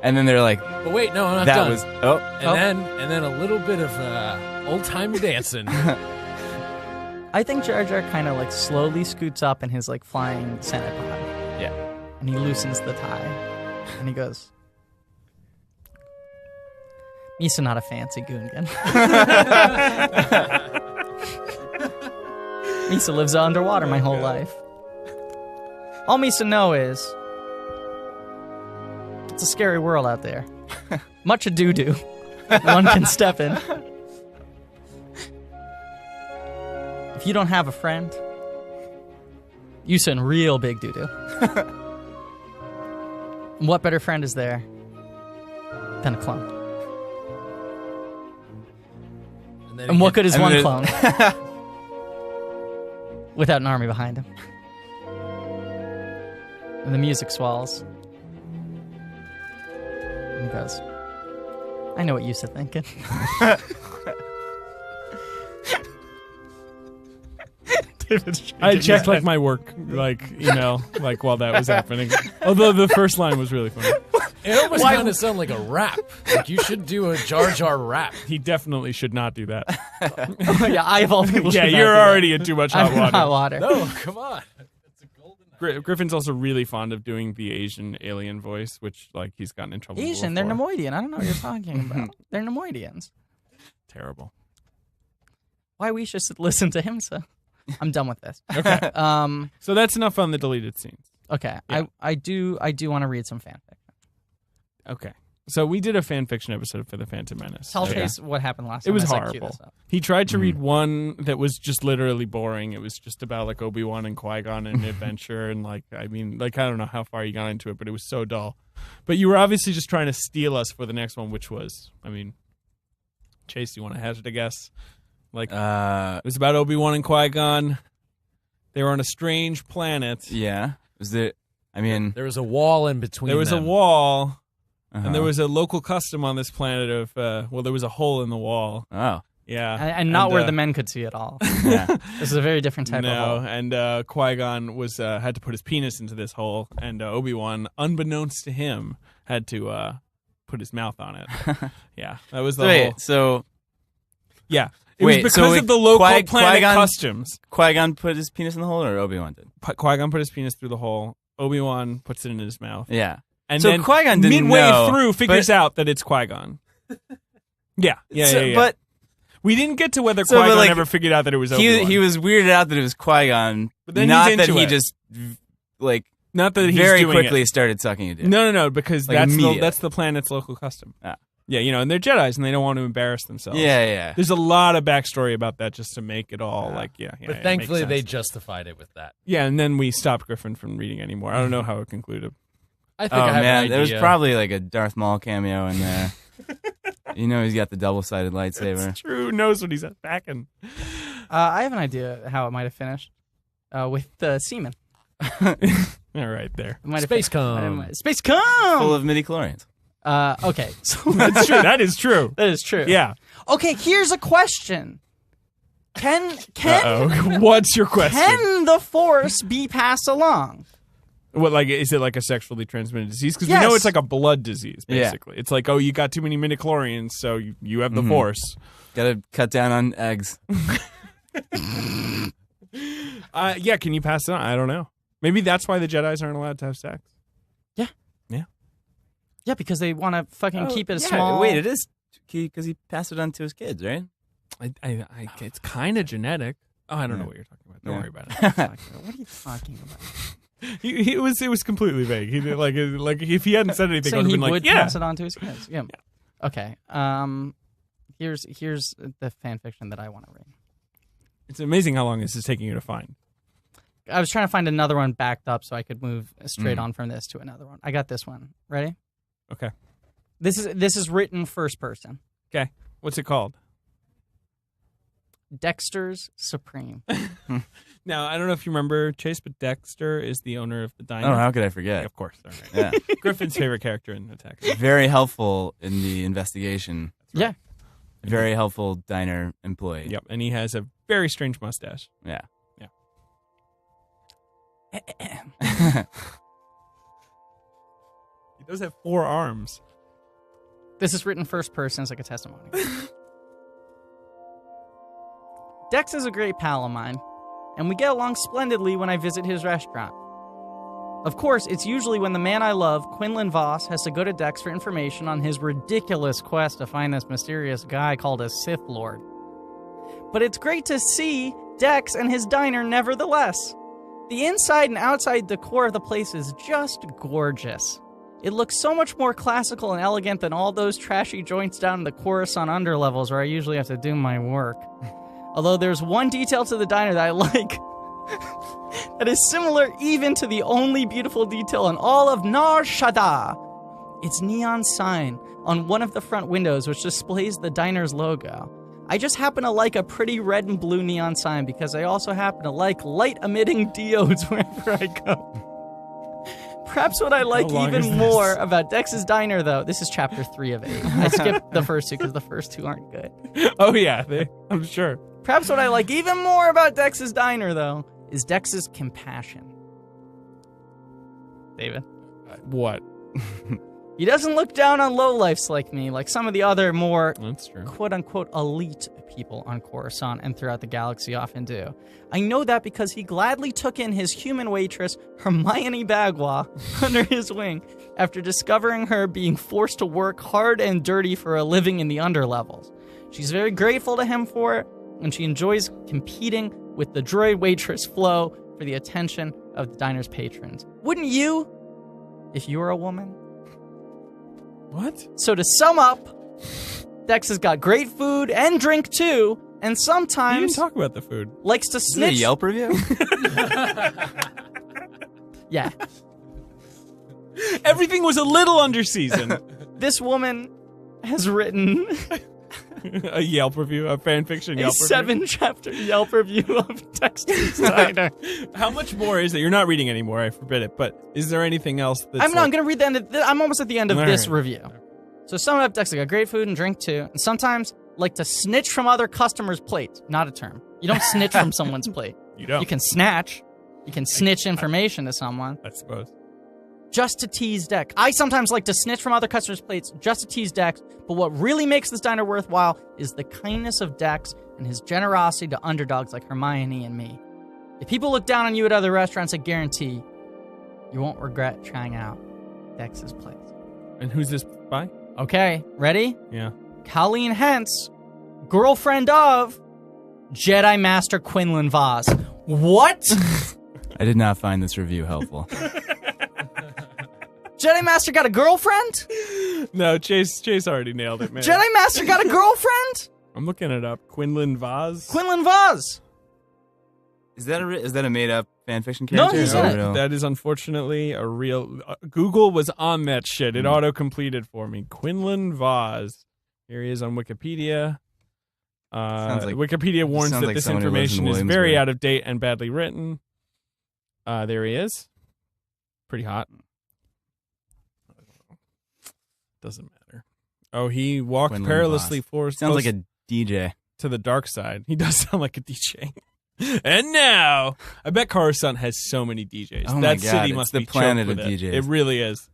And then they're like, But wait, no, I'm not that done. was and then a little bit of old time dancing. I think Jar Jar kind of like slowly scoots up in his like flying Senate pod. Yeah. And he loosens the tie. And he goes, Misa not a fancy Gungan. Misa lives underwater my whole life. All Misa know is it's a scary world out there. Much a doo-doo. One can step in. If you don't have a friend, you send real big doo-doo. And what better friend is there than a clone? And what good is and one then- clone without an army behind him? And the music swells. And he goes, I know what you're thinking. I checked like my work email while that was happening. Although the first line was really funny. It almost kind of sounded like a rap. Like you should do a Jar Jar rap. He definitely should not do that. Yeah, I of all people Yeah, should not you're do that. already in too much hot I'm water. hot water. No, come on. It's a golden. Griffin's also really fond of doing the Asian alien voice, which he's gotten in trouble. Asian, they're for. Nemoidian. I don't know what you're talking about. They're Nemoidians. Terrible. Why we should listen to him, so I'm done with this. Okay. So that's enough on the deleted scenes. okay. Yeah. I do want to read some fanfic. Okay. So we did a fan fiction episode for The Phantom Menace. Tell Okay. Chase what happened last It time. was as I cue horrible. this up. He tried to read one that was just literally boring. It was just about like Obi-Wan and Qui-Gon and adventure and like I don't know how far you got into it, but it was so dull. But you were obviously just trying to steal us for the next one, which was, Chase, you want to hazard a guess? Like it was about Obi-Wan and Qui-Gon. They were on a strange planet. Yeah. Was it? I mean, There was a wall in between. There was a them. wall, uh-huh. and there was a local custom on this planet of there was a hole in the wall. Oh. Yeah, And not where the men could see it all. Yeah. This is a very different type of No, hole. and Qui-Gon was had to put his penis into this hole, and Obi-Wan, unbeknownst to him, had to put his mouth on it. Yeah, that was the whole. So Yeah, it was because of the local planet Qui-Gon, customs. Qui-Gon put his penis in the hole, or Obi-Wan did? Qui-Gon put his penis through the hole. Obi-Wan puts it in his mouth. Yeah. And So then Qui-Gon didn't midway know, through figures but- out that it's Qui-Gon. Yeah. But We didn't get to whether So, but, Qui-Gon like, ever figured out that it was Obi-Wan. he was weirded out that it was Qui-Gon, But then not he's that into he it. just like Not that he's very doing quickly it. started sucking a dick. No, because Like, that's immediate. the planet's local custom. Ah. Yeah, and they're Jedis and they don't want to embarrass themselves. Yeah. There's a lot of backstory about that just to make it all yeah. But it thankfully, makes they sense. justified it with that. Yeah, and then we stopped Griffin from reading anymore. I don't know how it concluded. I think Oh I have man, an there was idea. probably like a Darth Maul cameo in there. He's got the double-sided lightsaber. It's true. Who knows what he's packing? I have an idea how it might have finished with the semen. All right, there. It might have Space fin- cum. might have- Space cum! Full of midi-chlorians. Okay, so That's true. That is true. that is true. Yeah. Okay, here's a question. Can Uh-oh. What's your question? can the Force be passed along? What, like, is it like a sexually transmitted disease? Because we Yes. know it's like a blood disease, Yeah. basically. It's like, oh, you got too many midichlorians, so you have the Mhm. Force. Gotta cut down on eggs. Yeah, can you pass it on? I don't know. Maybe that's why the Jedis aren't allowed to have sex. Yeah, because they want to fucking keep it yeah, small. Wait, it is because he passed it on to his kids, right? It's kind of genetic. Oh, I don't know Yeah. what you're talking about. Don't Yeah. worry about it. What are you talking about? It was completely vague. He did, like if he hadn't said anything, I Saying would he have been would like, yeah. pass it on to his kids. Yeah. Okay. Here's the fan fiction that I want to read. It's amazing how long this is taking you to find. I was trying to find another one backed up so I could move straight on from this to another one. I got this one. Ready? Okay. This is written first person. Okay. What's it called? Dexter's Supreme. Now, I don't know if you remember, Chase, but Dexter is the owner of the diner. Oh, how could I forget? Of course. All right. Yeah. Griffin's favorite character in Attack. Very helpful in the investigation. Yeah. Very helpful diner employee. Yep, and he has a very strange mustache. Yeah. He does have 4 arms. This is written first person as like a testimony. Dex is a great pal of mine, and we get along splendidly when I visit his restaurant. Of course, it's usually when the man I love, Quinlan Voss, has to go to Dex for information on his ridiculous quest to find this mysterious guy called a Sith Lord. But it's great to see Dex and his diner nevertheless. The inside and outside decor of the place is just gorgeous. It looks so much more classical and elegant than all those trashy joints down in the Coruscant underlevels where I usually have to do my work. Although there's one detail to the diner that I like that is similar even to the only beautiful detail in all of Nar Shaddaa. Its neon sign on one of the front windows which displays the diner's logo. I just happen to like a pretty red and blue neon sign because I also happen to like light-emitting diodes wherever I go. Perhaps what I like long is even this? more about Dex's Diner, though, this is chapter 3 of 8. I skipped the first 2 because the first 2 aren't good. Oh, yeah, I'm sure. Perhaps what I like even more about Dex's Diner, though, is Dex's compassion. David? What? He doesn't look down on lowlifes like me, like some of the other more That's true. quote-unquote elite people on Coruscant and throughout the galaxy often do. I know that because he gladly took in his human waitress, Hermione Bagua, under his wing after discovering her being forced to work hard and dirty for a living in the underlevels. She's very grateful to him for it, and she enjoys competing with the droid waitress Flo for the attention of the diner's patrons. Wouldn't you, if you were a woman? What? So to sum up, Dex has got great food and drink too, and You sometimes didn't talk about the food. likes to Is it a snitch. Yelp review? Yeah. Everything was a little under season. This woman has written A Yelp review, a fan fiction a Yelp 7-chapter Yelp review of Dexter's Diner. review. How much more is there? You're not reading anymore. I forbid it. But is there anything else? That's I'm going to read the end. I'm almost at the end of All this right. review. So sum it up, Dex, got great food and drink too, and sometimes like to snitch from other customers' plates. Not a term. You don't snitch from someone's plate. You don't. You can snatch. You can snitch information to someone I suppose. just to tease Dex. I sometimes like to snitch from other customers' plates just to tease Dex, but what really makes this diner worthwhile is the kindness of Dex and his generosity to underdogs like Hermione and me. If people look down on you at other restaurants, I guarantee you won't regret trying out Dex's place. And who's this by? Okay, ready? Yeah. Colleen Hentz, girlfriend of Jedi Master Quinlan Vos. What? I did not find this review helpful. Jedi Master got a girlfriend? No, Chase already nailed it, man. Jedi Master got a girlfriend? I'm looking it up. Quinlan Vaz. Quinlan Vos. Is that a made up fanfiction No, character? he's or in a it. real- That is unfortunately a real. Google was on that shit. It auto completed for me. Quinlan Vaz. Here he is on Wikipedia. Sounds like- Wikipedia warns sounds that like this someone who lives in information is very Williamsburg. out of date and badly written. There he is. Pretty hot. Doesn't matter. Oh, he walked Quinlan perilously Vaz. Sounds like a DJ. to the dark side. He does sound like a DJ. And now, I bet Coruscant has so many DJs. Oh my that God, city it's must the be choked planet with of it. DJs. It really is.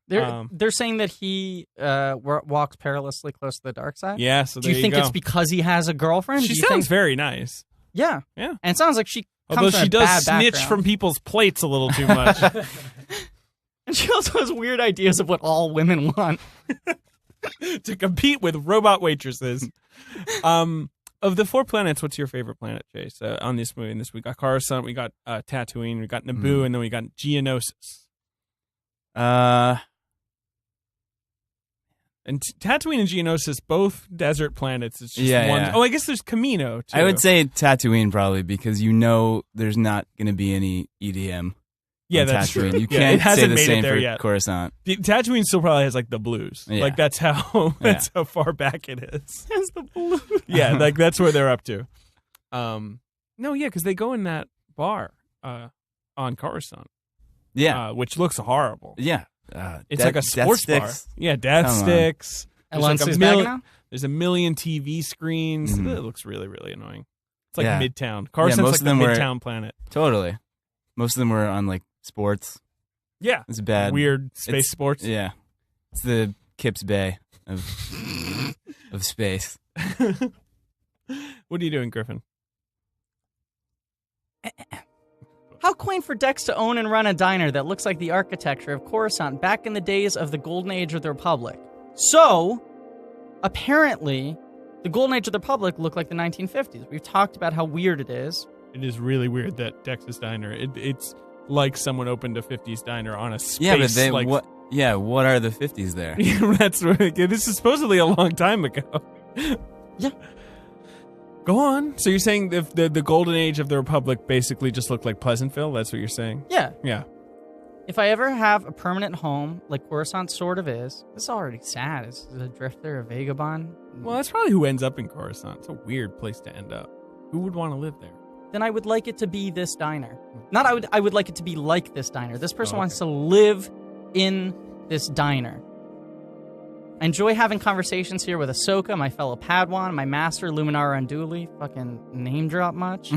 They're saying that he walks perilously close to the dark side. Yeah. So Do there you think go. it's because he has a girlfriend? She Do you sounds think? very nice. Yeah. Yeah. And it sounds like she Although comes from she a does bad snitch background. from people's plates a little too much. And she also has weird ideas of what all women want. to compete with robot waitresses. Of the 4 planets, what's your favorite planet, Chase? On this movie, we got Coruscant, we got Tatooine, we got Naboo, and then we got Geonosis. And Tatooine and Geonosis, both desert planets. It's just Yeah, one. yeah. Oh, I guess there's Camino too. I would say Tatooine probably because you know there's not going to be any EDM. yeah, on that's Tatooine. true. You Yeah, can't it hasn't say the made it same there for yet. Coruscant. Tatooine still probably has like the blues. Yeah. Like that's how that's how far back it is. Has the blue. Yeah, like that's where they're up to. No, yeah, because they go in that bar on Coruscant, Yeah, which looks horrible. yeah. It's like a sports bar. Yeah, Death Come on. Sticks. There's like Alonso's a back million. now? There's a million TV screens. Mhm. It looks really, really annoying. It's like Yeah. Midtown. Coruscant's most like of the them were- Midtown planet. Totally. Most of them were on like sports. Yeah, It's bad. weird space It's- sports. Yeah, it's the Kips Bay of space. What are you doing, Griffin? How quaint for Dex to own and run a diner that looks like the architecture of Coruscant back in the days of the Golden Age of the Republic. So, apparently, the Golden Age of the Republic looked like the 1950s. We've talked about how weird it is. It is really weird that Dex's Diner. It's like someone opened a 50s diner on a space. Yeah, but they like, what? Yeah, what are the 50s there? Yeah, that's right. This is supposedly a long time ago. Yeah. Go on. So you're saying the golden age of the Republic basically just looked like Pleasantville? That's what you're saying? Yeah. Yeah. If I ever have a permanent home, like Coruscant sort of is, this is already sad. It's a drifter, a vagabond. Well, that's probably who ends up in Coruscant. It's a weird place to end up. Who would want to live there? Then I would like it to be this diner. Not I would like it to be like this diner. This person Oh, okay. wants to live in this diner. I enjoy having conversations here with Ahsoka, my fellow Padawan, my master, Luminara Unduli. Fucking name drop much.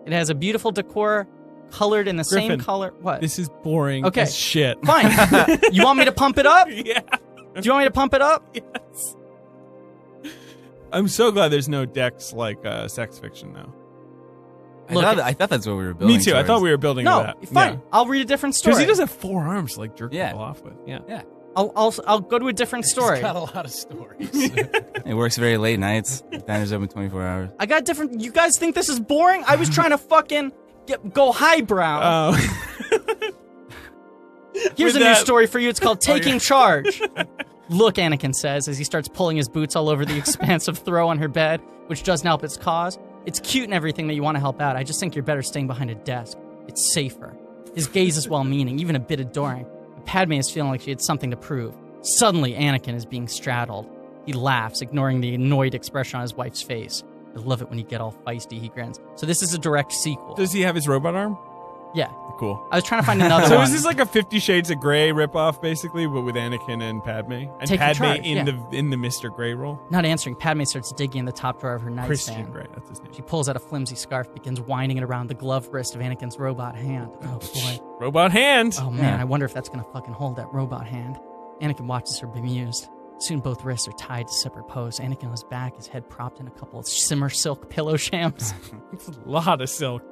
It has a beautiful decor, colored in the same Griffin, color. What? This is boring Okay. as shit. Fine. You want me to pump it up? Do Yeah. you want me to pump it up? Yes. I'm so glad there's no Dex like sex fiction now. Look, I thought that's what we were building. Me too. I thought we were building to No, that. fine. I'll read a different story. Because he does have 4 arms to like jerk Yeah. people off with. Yeah. I'll go to a different story. He's got a lot of stories. It works very late nights. Diner's open 24 hours. I got different. You guys think this is boring? I was trying to fucking go highbrow. Oh. Here's a With new that- story for you. It's called Taking Charge. Look, Anakin says as he starts pulling his boots all over the expansive throw on her bed, which doesn't help its cause. It's cute and everything that you want to help out. I just think you're better staying behind a desk. It's safer. His gaze is well-meaning, even a bit adoring. Padme is feeling like she had something to prove. Suddenly, Anakin is being straddled. He laughs, ignoring the annoyed expression on his wife's face. I love it when you get all feisty, he grins. So this is a direct sequel. Does he have his robot arm? Yeah. Cool. I was trying to find another So one. is this like a 50 Shades of Grey ripoff, basically, but with Anakin and Padme? And Taking Padme charge, in yeah. the Mr. Grey role? Not answering, Padme starts digging in the top drawer of her Christian nightstand. Grey, that's his name. She pulls out a flimsy scarf, begins winding it around the gloved wrist of Anakin's robot hand. Oh, boy. Robot hand! Oh, man, Yeah. I wonder if that's going to fucking hold that robot hand. Anakin watches her bemused. Soon both wrists are tied to separate posts. Anakin on his back, his head propped in a couple of shimmer silk pillow shams. It's a lot of silk.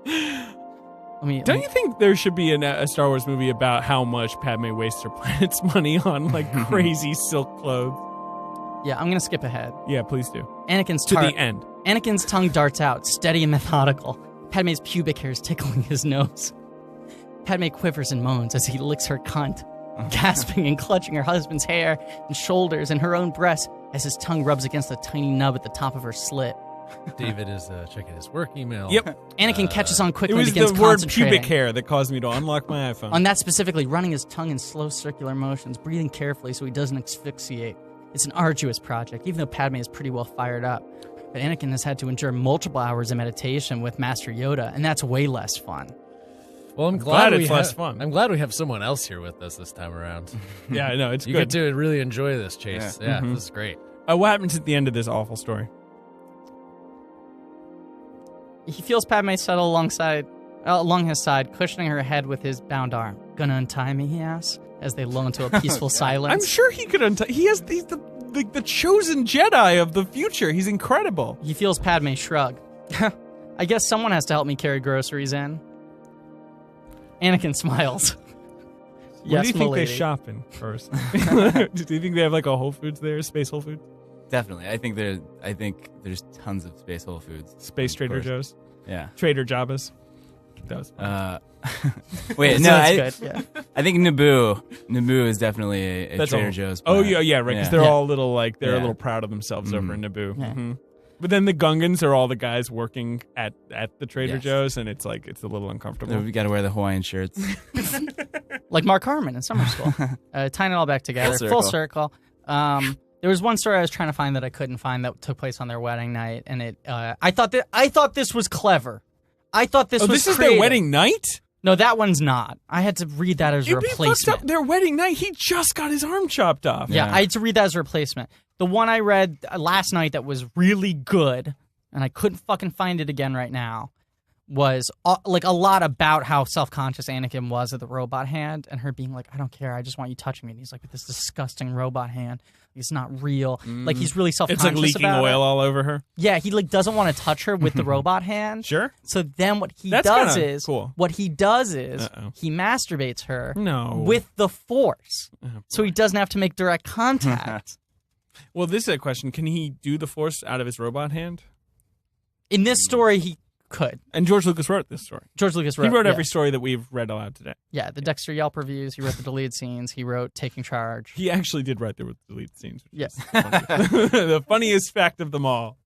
I Don't you think there should be a Star Wars movie about how much Padme wastes her planet's money on like crazy silk clothes? Yeah, I'm going to skip ahead. Yeah, please do. Anakin's To the end. Anakin's tongue darts out, steady and methodical. Padme's pubic hair is tickling his nose. Padme quivers and moans as he licks her cunt, gasping and clutching her husband's hair and shoulders and her own breast as his tongue rubs against the tiny nub at the top of her slit. David is checking his work email. Yep. Anakin catches on It quickly was and begins the word concentrating. pubic hair that caused me to unlock my iPhone. On that specifically, running his tongue in slow circular motions, breathing carefully so he doesn't asphyxiate. It's an arduous project, even though Padme is pretty well fired up. But Anakin has had to endure multiple hours of meditation with Master Yoda, and that's way less fun. Well, I'm glad glad, it's less fun. I'm glad we have someone else here with us this time around. Yeah, no, it's You good. get to really enjoy this, Chase. Yeah, Mhm. this is great. What happens at the end of this awful story? He feels Padme settle along his side, cushioning her head with his bound arm. Gonna untie me, he asks, as they lull into a peaceful silence. I'm sure he could untie. He's the chosen Jedi of the future. He's incredible. He feels Padme shrug. I guess someone has to help me carry groceries in. Anakin smiles. Where Yes, do you think milady. they shop in first? Do you think they have like a Whole Foods there, Space Whole Foods, Definitely. I think there's tons of Space Whole Foods. Space Of Trader course. Joe's, Yeah. Trader Jabba's? That was Wait, So no, that's good, yeah. I think Naboo. Naboo is definitely a That's Trader all. Joe's. Oh brand. yeah, right. Because Yeah. they're Yeah. all little like they're a Yeah. little proud of themselves over in Mhm. Naboo. Yeah. Mhm. But then the Gungans are all the guys working at the Trader Yes. Joe's, and it's like it's a little uncomfortable. We got to wear the Hawaiian shirts. Like Mark Harmon in summer school. Tying it all back together. Full Full circle. There was one story I was trying to find that I couldn't find that took place on their wedding night, and it. I thought this was clever. I thought this Oh, was this is creative. their wedding night? No, that one's not. I had to read that as a It'd be fucked up. replacement. Their wedding night. He just got his arm chopped off. Yeah, Yeah. I had to read that as a replacement. The one I read last night that was really good, and I couldn't fucking find it again right now, was like a lot about how self-conscious Anakin was of the robot hand, and her being like, I don't care, I just want you touching me. And he's like, with this disgusting robot hand, it's not real. Like, he's really It's self-conscious like leaking about oil it. all over her. Yeah, he like doesn't want to touch her with the robot hand. Sure. So then what he That's does kinda is cool. he masturbates her No. with the Force. Oh, So he doesn't have to make direct contact. Well, this is a question. Can he do the Force out of his robot hand? In this story, he could. And George Lucas wrote this story. George Lucas He wrote, wrote yeah. every story that we've read aloud today. Yeah, the Dexter Yelp reviews. He wrote the deleted scenes. He wrote Taking Charge. He actually did write the deleted scenes. Which Yes. is funny. The funniest fact of them all.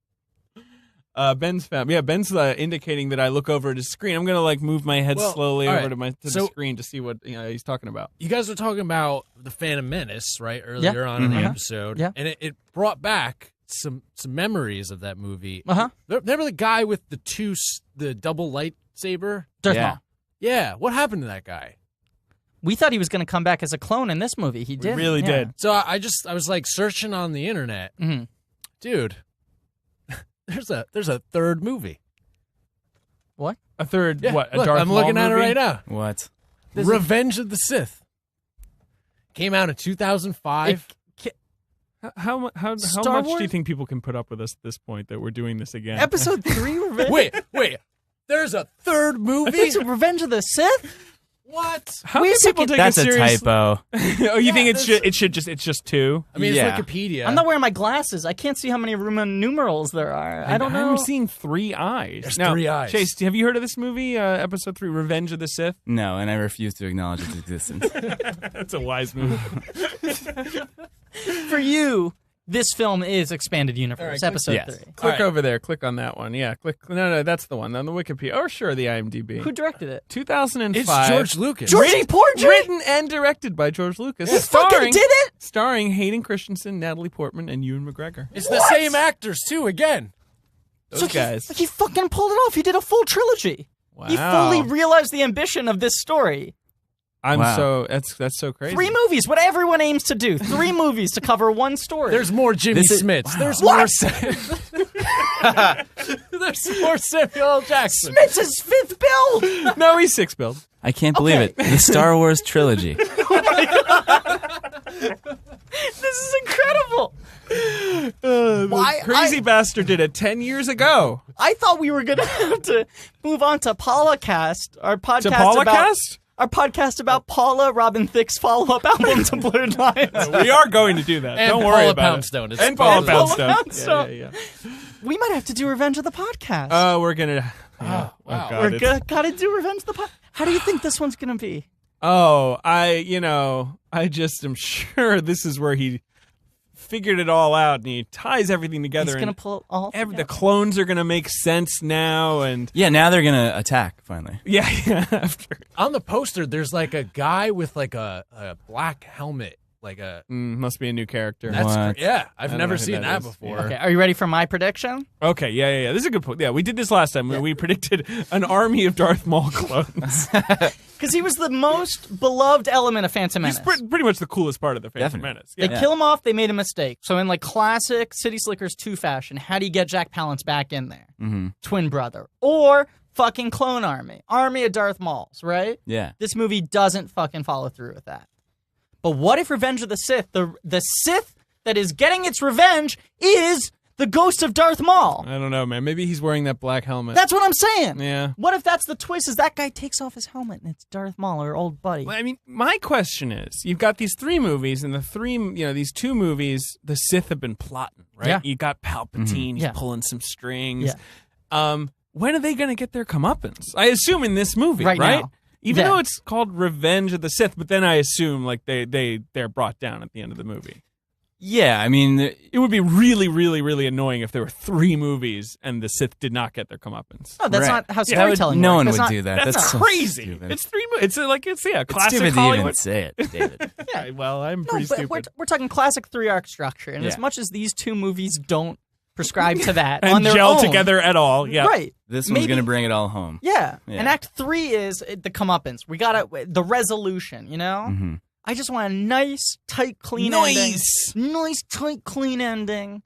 Ben's found. Yeah, Ben's indicating that I look over at his screen. I'm gonna like move my head Well, slowly all over right. to the So- screen to see what he's talking about. You guys were talking about the Phantom Menace, right, earlier on in the episode. Yeah. And it brought back some memories of that movie. Uh-huh. Remember the guy with the double lightsaber? Darth Yeah. Maul. Yeah. What happened to that guy? We thought he was going to come back as a clone in this movie. He did. really did. So I was like searching on the internet. Mhm. Dude, there's a third movie. What? A third Yeah, what? A look, Darth I'm Maul looking at it movie? right now. What? Revenge of the Sith. Came out in 2005. How much Star do you Wars? think people can put up with us at this point that we're doing this again? Episode 3, Revenge? Wait. There's a third I movie? think it's Revenge of the Sith? What? How Wait can a people second. take That's a a serious? typo. Oh, you think it's just two? I mean, Yeah. it's Wikipedia. I'm not wearing my glasses. I can't see how many Roman numerals there are. I don't know. I'm seeing 3 eyes. There's Now, 3 eyes. Chase, have you heard of this movie, Episode 3, Revenge of the Sith? No, and I refuse to acknowledge its existence. That's a wise move. For you, this film is Expanded Universe, All right, Episode yes. 3. Click right. over there. Click on that one. Yeah, click. No, that's the one on the Wikipedia. Oh, sure, the IMDb. Who directed it? 2005. It's George Lucas. Georgie Porgy? Written and directed by George Lucas. He fucking did it? Starring Hayden Christensen, Natalie Portman, and Ewan McGregor. It's the same actors too. Again, Those guys. He fucking pulled it off. He did a full trilogy. He fully realized the ambition of this story. Wow. That's so crazy. 3 movies, what everyone aims to do. 3 movies to cover one story. there's more Jimmy This is- Smits. There's What? more. There's more Samuel L. Jackson. It's his 5th build. No, he's 6 build. I can't believe Okay. it. The Star Wars trilogy. This is incredible. Why- Crazy bastard did it 10 years ago. I thought we were going to have to move on to Paulacast, our podcast To about Paulacast? our podcast about Paula Robin Thicke's follow-up album to Blurred Lines. We are going to do that. And Don't worry Paula about Poundstone. it. It's And Paula Paula Poundstone. Poundstone. Yeah. We might have to do Revenge of the Podcast. We're gonna. wow. God, We're it's- gotta do Revenge of the Podcast. How do you think this one's gonna be? I just am sure this is where he figured it all out, and he ties everything together. He's gonna and pull it all the together. clones are gonna make sense now, and Yeah, now they're going to attack, finally. yeah. After On the poster, there's like a guy with like a black helmet. Like a. must be a new character. That's What? yeah. I've don't never know who seen that that is. before. Okay, are you ready for my prediction? Okay, yeah. This is a good point. Yeah, we did this last time. We predicted an army of Darth Maul clones. Because he was the most beloved element of Phantom Menace. He's pretty much the coolest part of the Phantom Definitely. Menace. They Yeah. kill him off, they made a mistake. So in like classic City Slickers 2 fashion, how do you get Jack Palance back in there? Mm-hmm. Twin brother. Or fucking clone army. Army of Darth Mauls, right? Yeah. This movie doesn't fucking follow through with that. But what if Revenge of the Sith, the Sith that is getting its revenge, is the ghost of Darth Maul? I don't know, man. Maybe he's wearing that black helmet. That's what I'm saying. Yeah. What if that's the twist, is that guy takes off his helmet and it's Darth Maul, our old buddy? Well, I mean, my question is, you've got these 3 movies, and these 2 movies, the Sith have been plotting, right? Yeah. You got Palpatine, he's Yeah. pulling some strings. Yeah. When are they going to get their comeuppance? I assume in this movie, Right right? now. Even Yeah. though it's called Revenge of the Sith, but then I assume like they're brought down at the end of the movie. Yeah, I mean, It would be really, really, really annoying if there were 3 movies and the Sith did not get their comeuppance. No, that's Right. not how that would- storytelling no works. one That's would not- do that. That's, so crazy. stupid. It's 3 movies. It's It's classic stupid to Hollywood. even say it, David. Yeah, well, I'm No, pretty but stupid. we're talking classic 3-arc structure, and as Yeah. much as these 2 movies don't prescribe to that and on their gel own, together at all. Yeah. right? This one's Maybe- going to bring it all home. Yeah. Yeah. And Act 3 is the comeuppance. We got the resolution. You know, Mm-hmm. I just want a nice, tight, clean ending. Nice, tight, clean ending.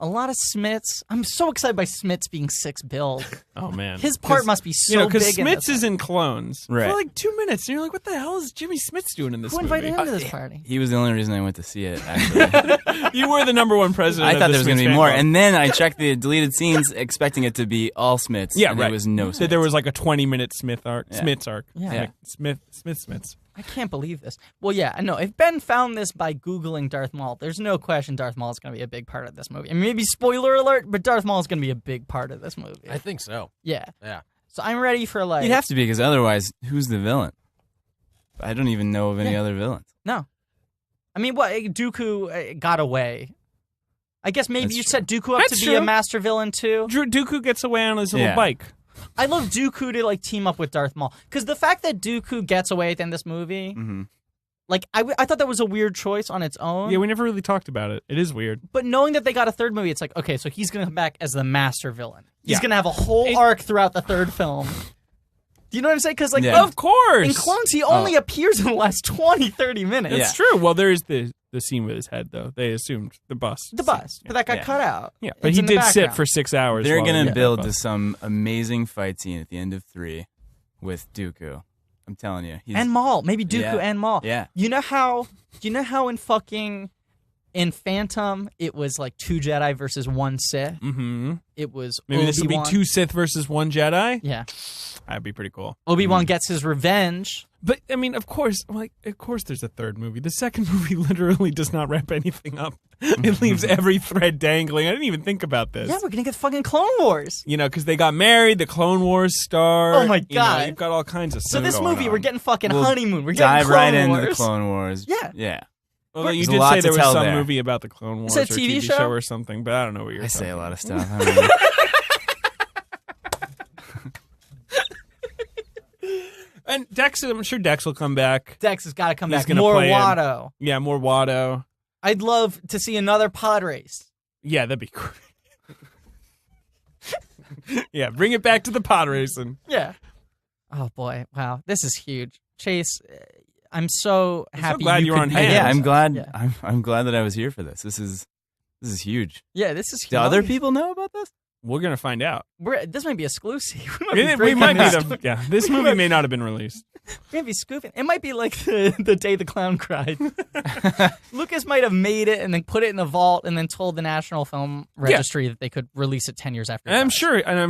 A lot of Smiths. I'm so excited by Smiths being 6 build. Oh man, His part must be so because big. Smits in is this in Clones Right. for like 2 minutes, and you're like, "What the hell is Jimmy Smits doing in this Who movie?" invited him to this party? He was the only reason I went to see it, actually. You were the number 1 president. I of thought the there was going Smits to be fan more. club. And then I checked the deleted scenes expecting it to be all Smiths. Yeah, and right. There was no So Smiths. there was like a 20-minute Smiths arc. Yeah. Yeah. Smiths. I can't believe this. Well, yeah, I know. If Ben found this by Googling Darth Maul, there's no question Darth Maul is going to be a big part of this movie. And maybe spoiler alert, but Darth Maul is going to be a big part of this movie. I think so. Yeah. Yeah. So I'm ready for like. You'd have to be, because otherwise, who's the villain? I don't even know of any Yeah. other villains. No. I mean, what? Dooku got away. I guess maybe That's you true. set Dooku up That's to be a true. master villain too. Dooku gets away on his little Yeah. bike. I love Dooku to like team up with Darth Maul because the fact that Dooku gets away at the end of this movie, Mm-hmm. like I thought that was a weird choice on its own. Yeah, we never really talked about it. It is weird. But knowing that they got a 3rd movie, it's like, okay, so he's gonna come back as the master villain. He's Yeah. gonna have a whole arc throughout the 3rd film. Do you know what I'm saying? Because like Yeah. Of course. in Clones, he only appears in the last 20, 30 minutes. It's true. Well, there is the scene with his head, though. They assumed the bust. The bust, but that got Yeah. cut out. Yeah, but It's he in the did sit background. for 6 hours. They're while going they to did build that to bust. some amazing fight scene at the end of 3 with Dooku. I'm telling you. He's, And Maul, maybe Dooku Yeah. and Maul. Yeah. You know how in Phantom it was like 2 Jedi versus 1 Sith. Mm-hmm. It was Maybe this would be Obi-Wan. 2 Sith versus 1 Jedi. Yeah, That'd be pretty cool. Obi-Wan gets his revenge But I mean, of course, there's a third movie. The second movie literally does not wrap anything up. It leaves every thread dangling. I didn't even think about this. Yeah, we're gonna get fucking Clone Wars. Because they got married, the Clone Wars start. Oh my God. You've got all kinds of So stuff. this movie, we're getting fucking We'll honeymoon. We're getting Dive Clone right Wars. into the Clone Wars. Yeah. Yeah. Although you There's a did lot say to there was tell some there. movie about the Clone Wars Is or that a TV TV show show? or something, but I don't know what you're I talking say a lot about. of stuff. I don't know. And Dex, I'm sure Dex will come back. Dex has got to come He's back. gonna More play in. Watto. Yeah, more Watto. I'd love to see another pod race. Yeah, that'd be great. Yeah, bring it back to the pod racing. Yeah. Oh boy! Wow, this is huge, Chase. I'm so happy. glad you you're could on be hand. here. Yeah, I'm glad. Yeah. I'm glad that I was here for this. This is huge. Yeah, this is. Do other humongous. people know about this? We're gonna find out. This might be exclusive. We might be the. Yeah, this movie may not have been released. We're gonna be scooping. It might be like the day the clown cried. Lucas might have made it and then put it in the vault and then told the National Film Registry that they could release it 10 years after. And I'm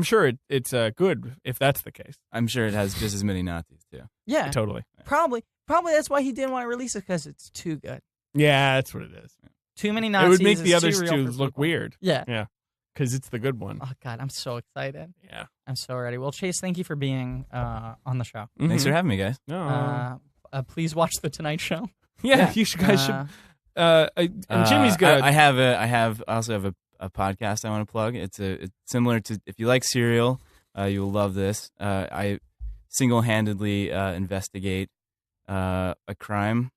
sure it's good if that's the case. I'm sure it has just as many Nazis too. Yeah, Totally. probably that's why he didn't want to release it because it's too good. Yeah, that's what it is. Too many It Nazis. would make the it's too others real two for look people. weird. Yeah. Because it's the good one. Oh God, I'm so excited. Yeah. I'm so ready. Well, Chase, thank you for being on the show. Thanks for having me, guys. No. Please watch the Tonight Show. yeah, you guys should. And Jimmy's good. I also have a podcast I want to plug. It's similar to, if you like Serial, you'll love this. I single-handedly investigate a crime.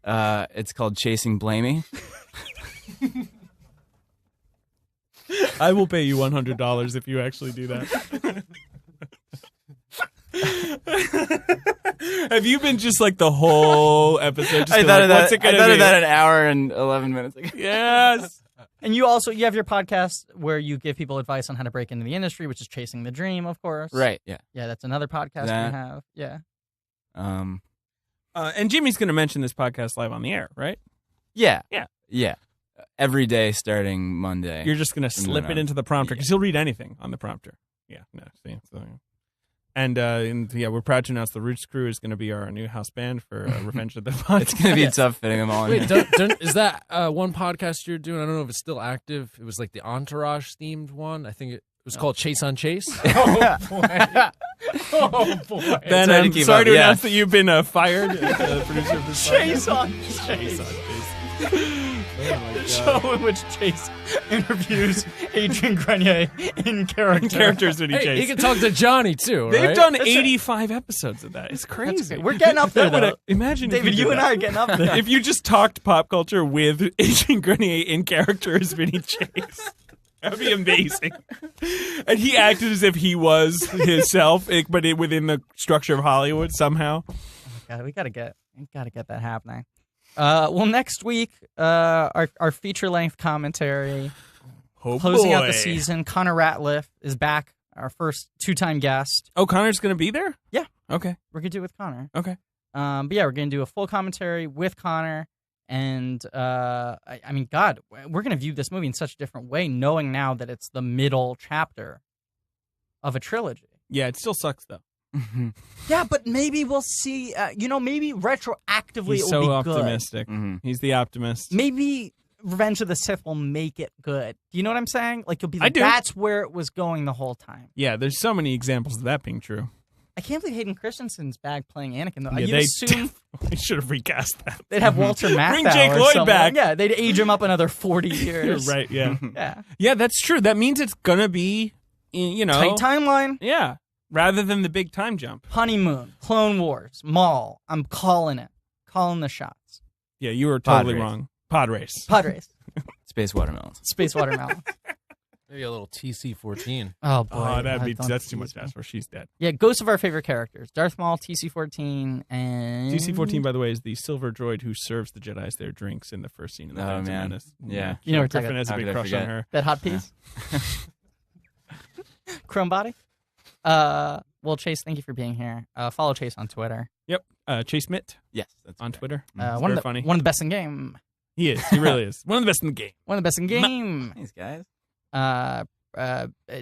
It's called Chasing Blamey. I will pay you $100 if you actually do that. Have you been just like the whole episode? Just I been thought like, of that. What's it I gonna thought be? of that an hour and 11 minutes ago. Yes. And you have your podcast where you give people advice on how to break into the industry, which is Chasing the Dream, of course. Right. Yeah. Yeah, that's another podcast That- we have. Yeah. And Jimmy's going to mention this podcast live on the air, right? Yeah. Yeah. Yeah. Every day starting Monday. You're just going to slip it on. into the prompter because he'll read anything on the prompter. Yeah. No. See. So, And we're proud to announce the Roots Crew is going to be our new house band for Revenge of the Podcast. It's going to be tough fitting them all in. Wait, is that one podcast you're doing? I don't know if it's still active. It was like the Entourage themed one. I think it was called Chase on Chase. Oh boy. Oh boy. Then Sorry to I'm keep sorry up, to yeah. announce that you've been fired as the producer of this Chase podcast. on Chase Chase. on Chase. Show in which Chase interviews Adrian Grenier in character. Characters that he Hey, chased. he can talk to Johnny too. They've right? done That's 85 episodes of that. It's crazy. great. We're getting up there, That would- though. Imagine, if David, did you and that. I are getting up there. If you just talked pop culture with Adrian Grenier in character as Vinny Chase, that would be amazing. And he acted as if he was himself, but within the structure of Hollywood somehow. God, we gotta get that happening. Well, next week, our feature length commentary Oh, closing out boy. the season. Connor Ratliff is back, our first 2-time guest. Oh, Connor's going to be there? Yeah. Okay. We're gonna do it with Connor. Okay. But yeah, we're gonna do a full commentary with Connor, and I mean, God, we're gonna view this movie in such a different way, knowing now that it's the middle chapter of a trilogy. Yeah, it still sucks, though. Yeah, but maybe we'll see. Maybe retroactively He's it'll so be good. optimistic. Mhm. He's the optimist. Maybe Revenge of the Sith will make it good. Do you know what I'm saying? Like you'll be I like, do. that's where it was going the whole time. Yeah, there's so many examples of that being true. I can't believe Hayden Christensen's back playing Anakin though. Yeah, You'd they assume They should have recast that. they'd have Walter Matthau. Bring Jake or Lloyd someone. back. Yeah, they'd age him up another 40 You're years. right, yeah. Yeah. Yeah, that's true. That means it's going to be, Tight timeline. Yeah, rather than the big time jump. Honeymoon, Clone Wars, Maul. I'm calling it. Calling the shots. Yeah, you were totally race. wrong. Pod race. Pod race. Space watermelons. Space watermelon. Maybe a little TC-14. Oh boy. Oh, don't that's too much tease me. to ask for. She's dead. Yeah, ghosts of our favorite characters. Darth Maul, TC-14, and... TC-14, by the way, is the silver droid who serves the Jedis their drinks in the first scene of the Oh, Phantom man. Menace. Yeah. You know what we're Griffin talking has a How big could I crush on forget? her. That hot piece? Chrome body? Well, Chase, thank you for being here. Follow Chase on Twitter. Yep. Chase Mitt Yes. That's on correct. Twitter. One very of the funny. One of the best in game. He is. He really is. One of the best in the game. One of the best in game. Thanks, guys.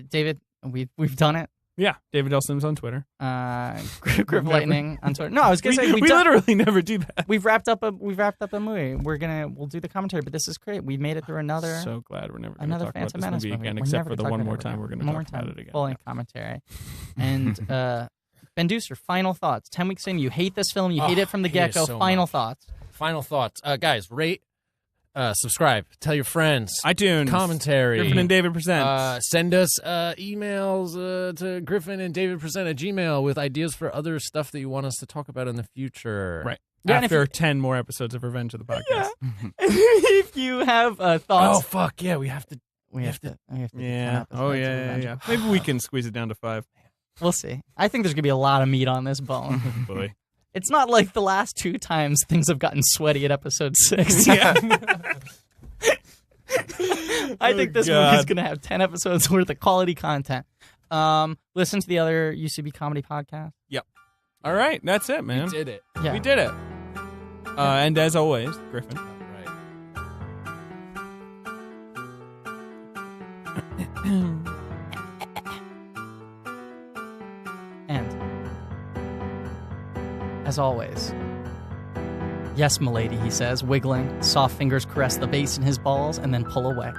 David, we've done it. Yeah, David L. Sims on Twitter. Grip Lightning on Twitter. No, I was gonna say we literally never do that. We've wrapped up a movie. We'll do the commentary, but this is great. We made it through another. So glad we're never going to talk about Phantom this Menace movie again, We're except never for the gonna one talk more about time it we're going to One talk more about time, it again. full length commentary. And Ben Deucer, final thoughts. 10 weeks in, you hate this film. You hate it from the hate it get-go. so Final much. thoughts. Final thoughts. Guys, rate, subscribe, tell your friends. iTunes. Commentary. Griffin and David present. Send us emails to Griffin and David present at Gmail with ideas for other stuff that you want us to talk about in the future. Right. Yeah, and After 10 more episodes of Revenge of the Podcast. If you have Oh, thoughts, fuck, yeah, we have to. we have to. do 10 Yeah. episodes Oh, of yeah, Revenge. yeah. Maybe we can squeeze it down to 5. We'll see. I think there's gonna be a lot of meat on this bone. Boy. It's not like the last 2 times things have gotten sweaty at episode 6. Yeah. I think this God. movie's going to have 10 episodes worth of quality content. Listen to the other UCB comedy podcast. All right. That's it, man. We did it. Yeah. We did it. And as always, Griffin. Right. And as always, yes, milady, he says, wiggling. Soft fingers caress the bass in his balls and then pull away.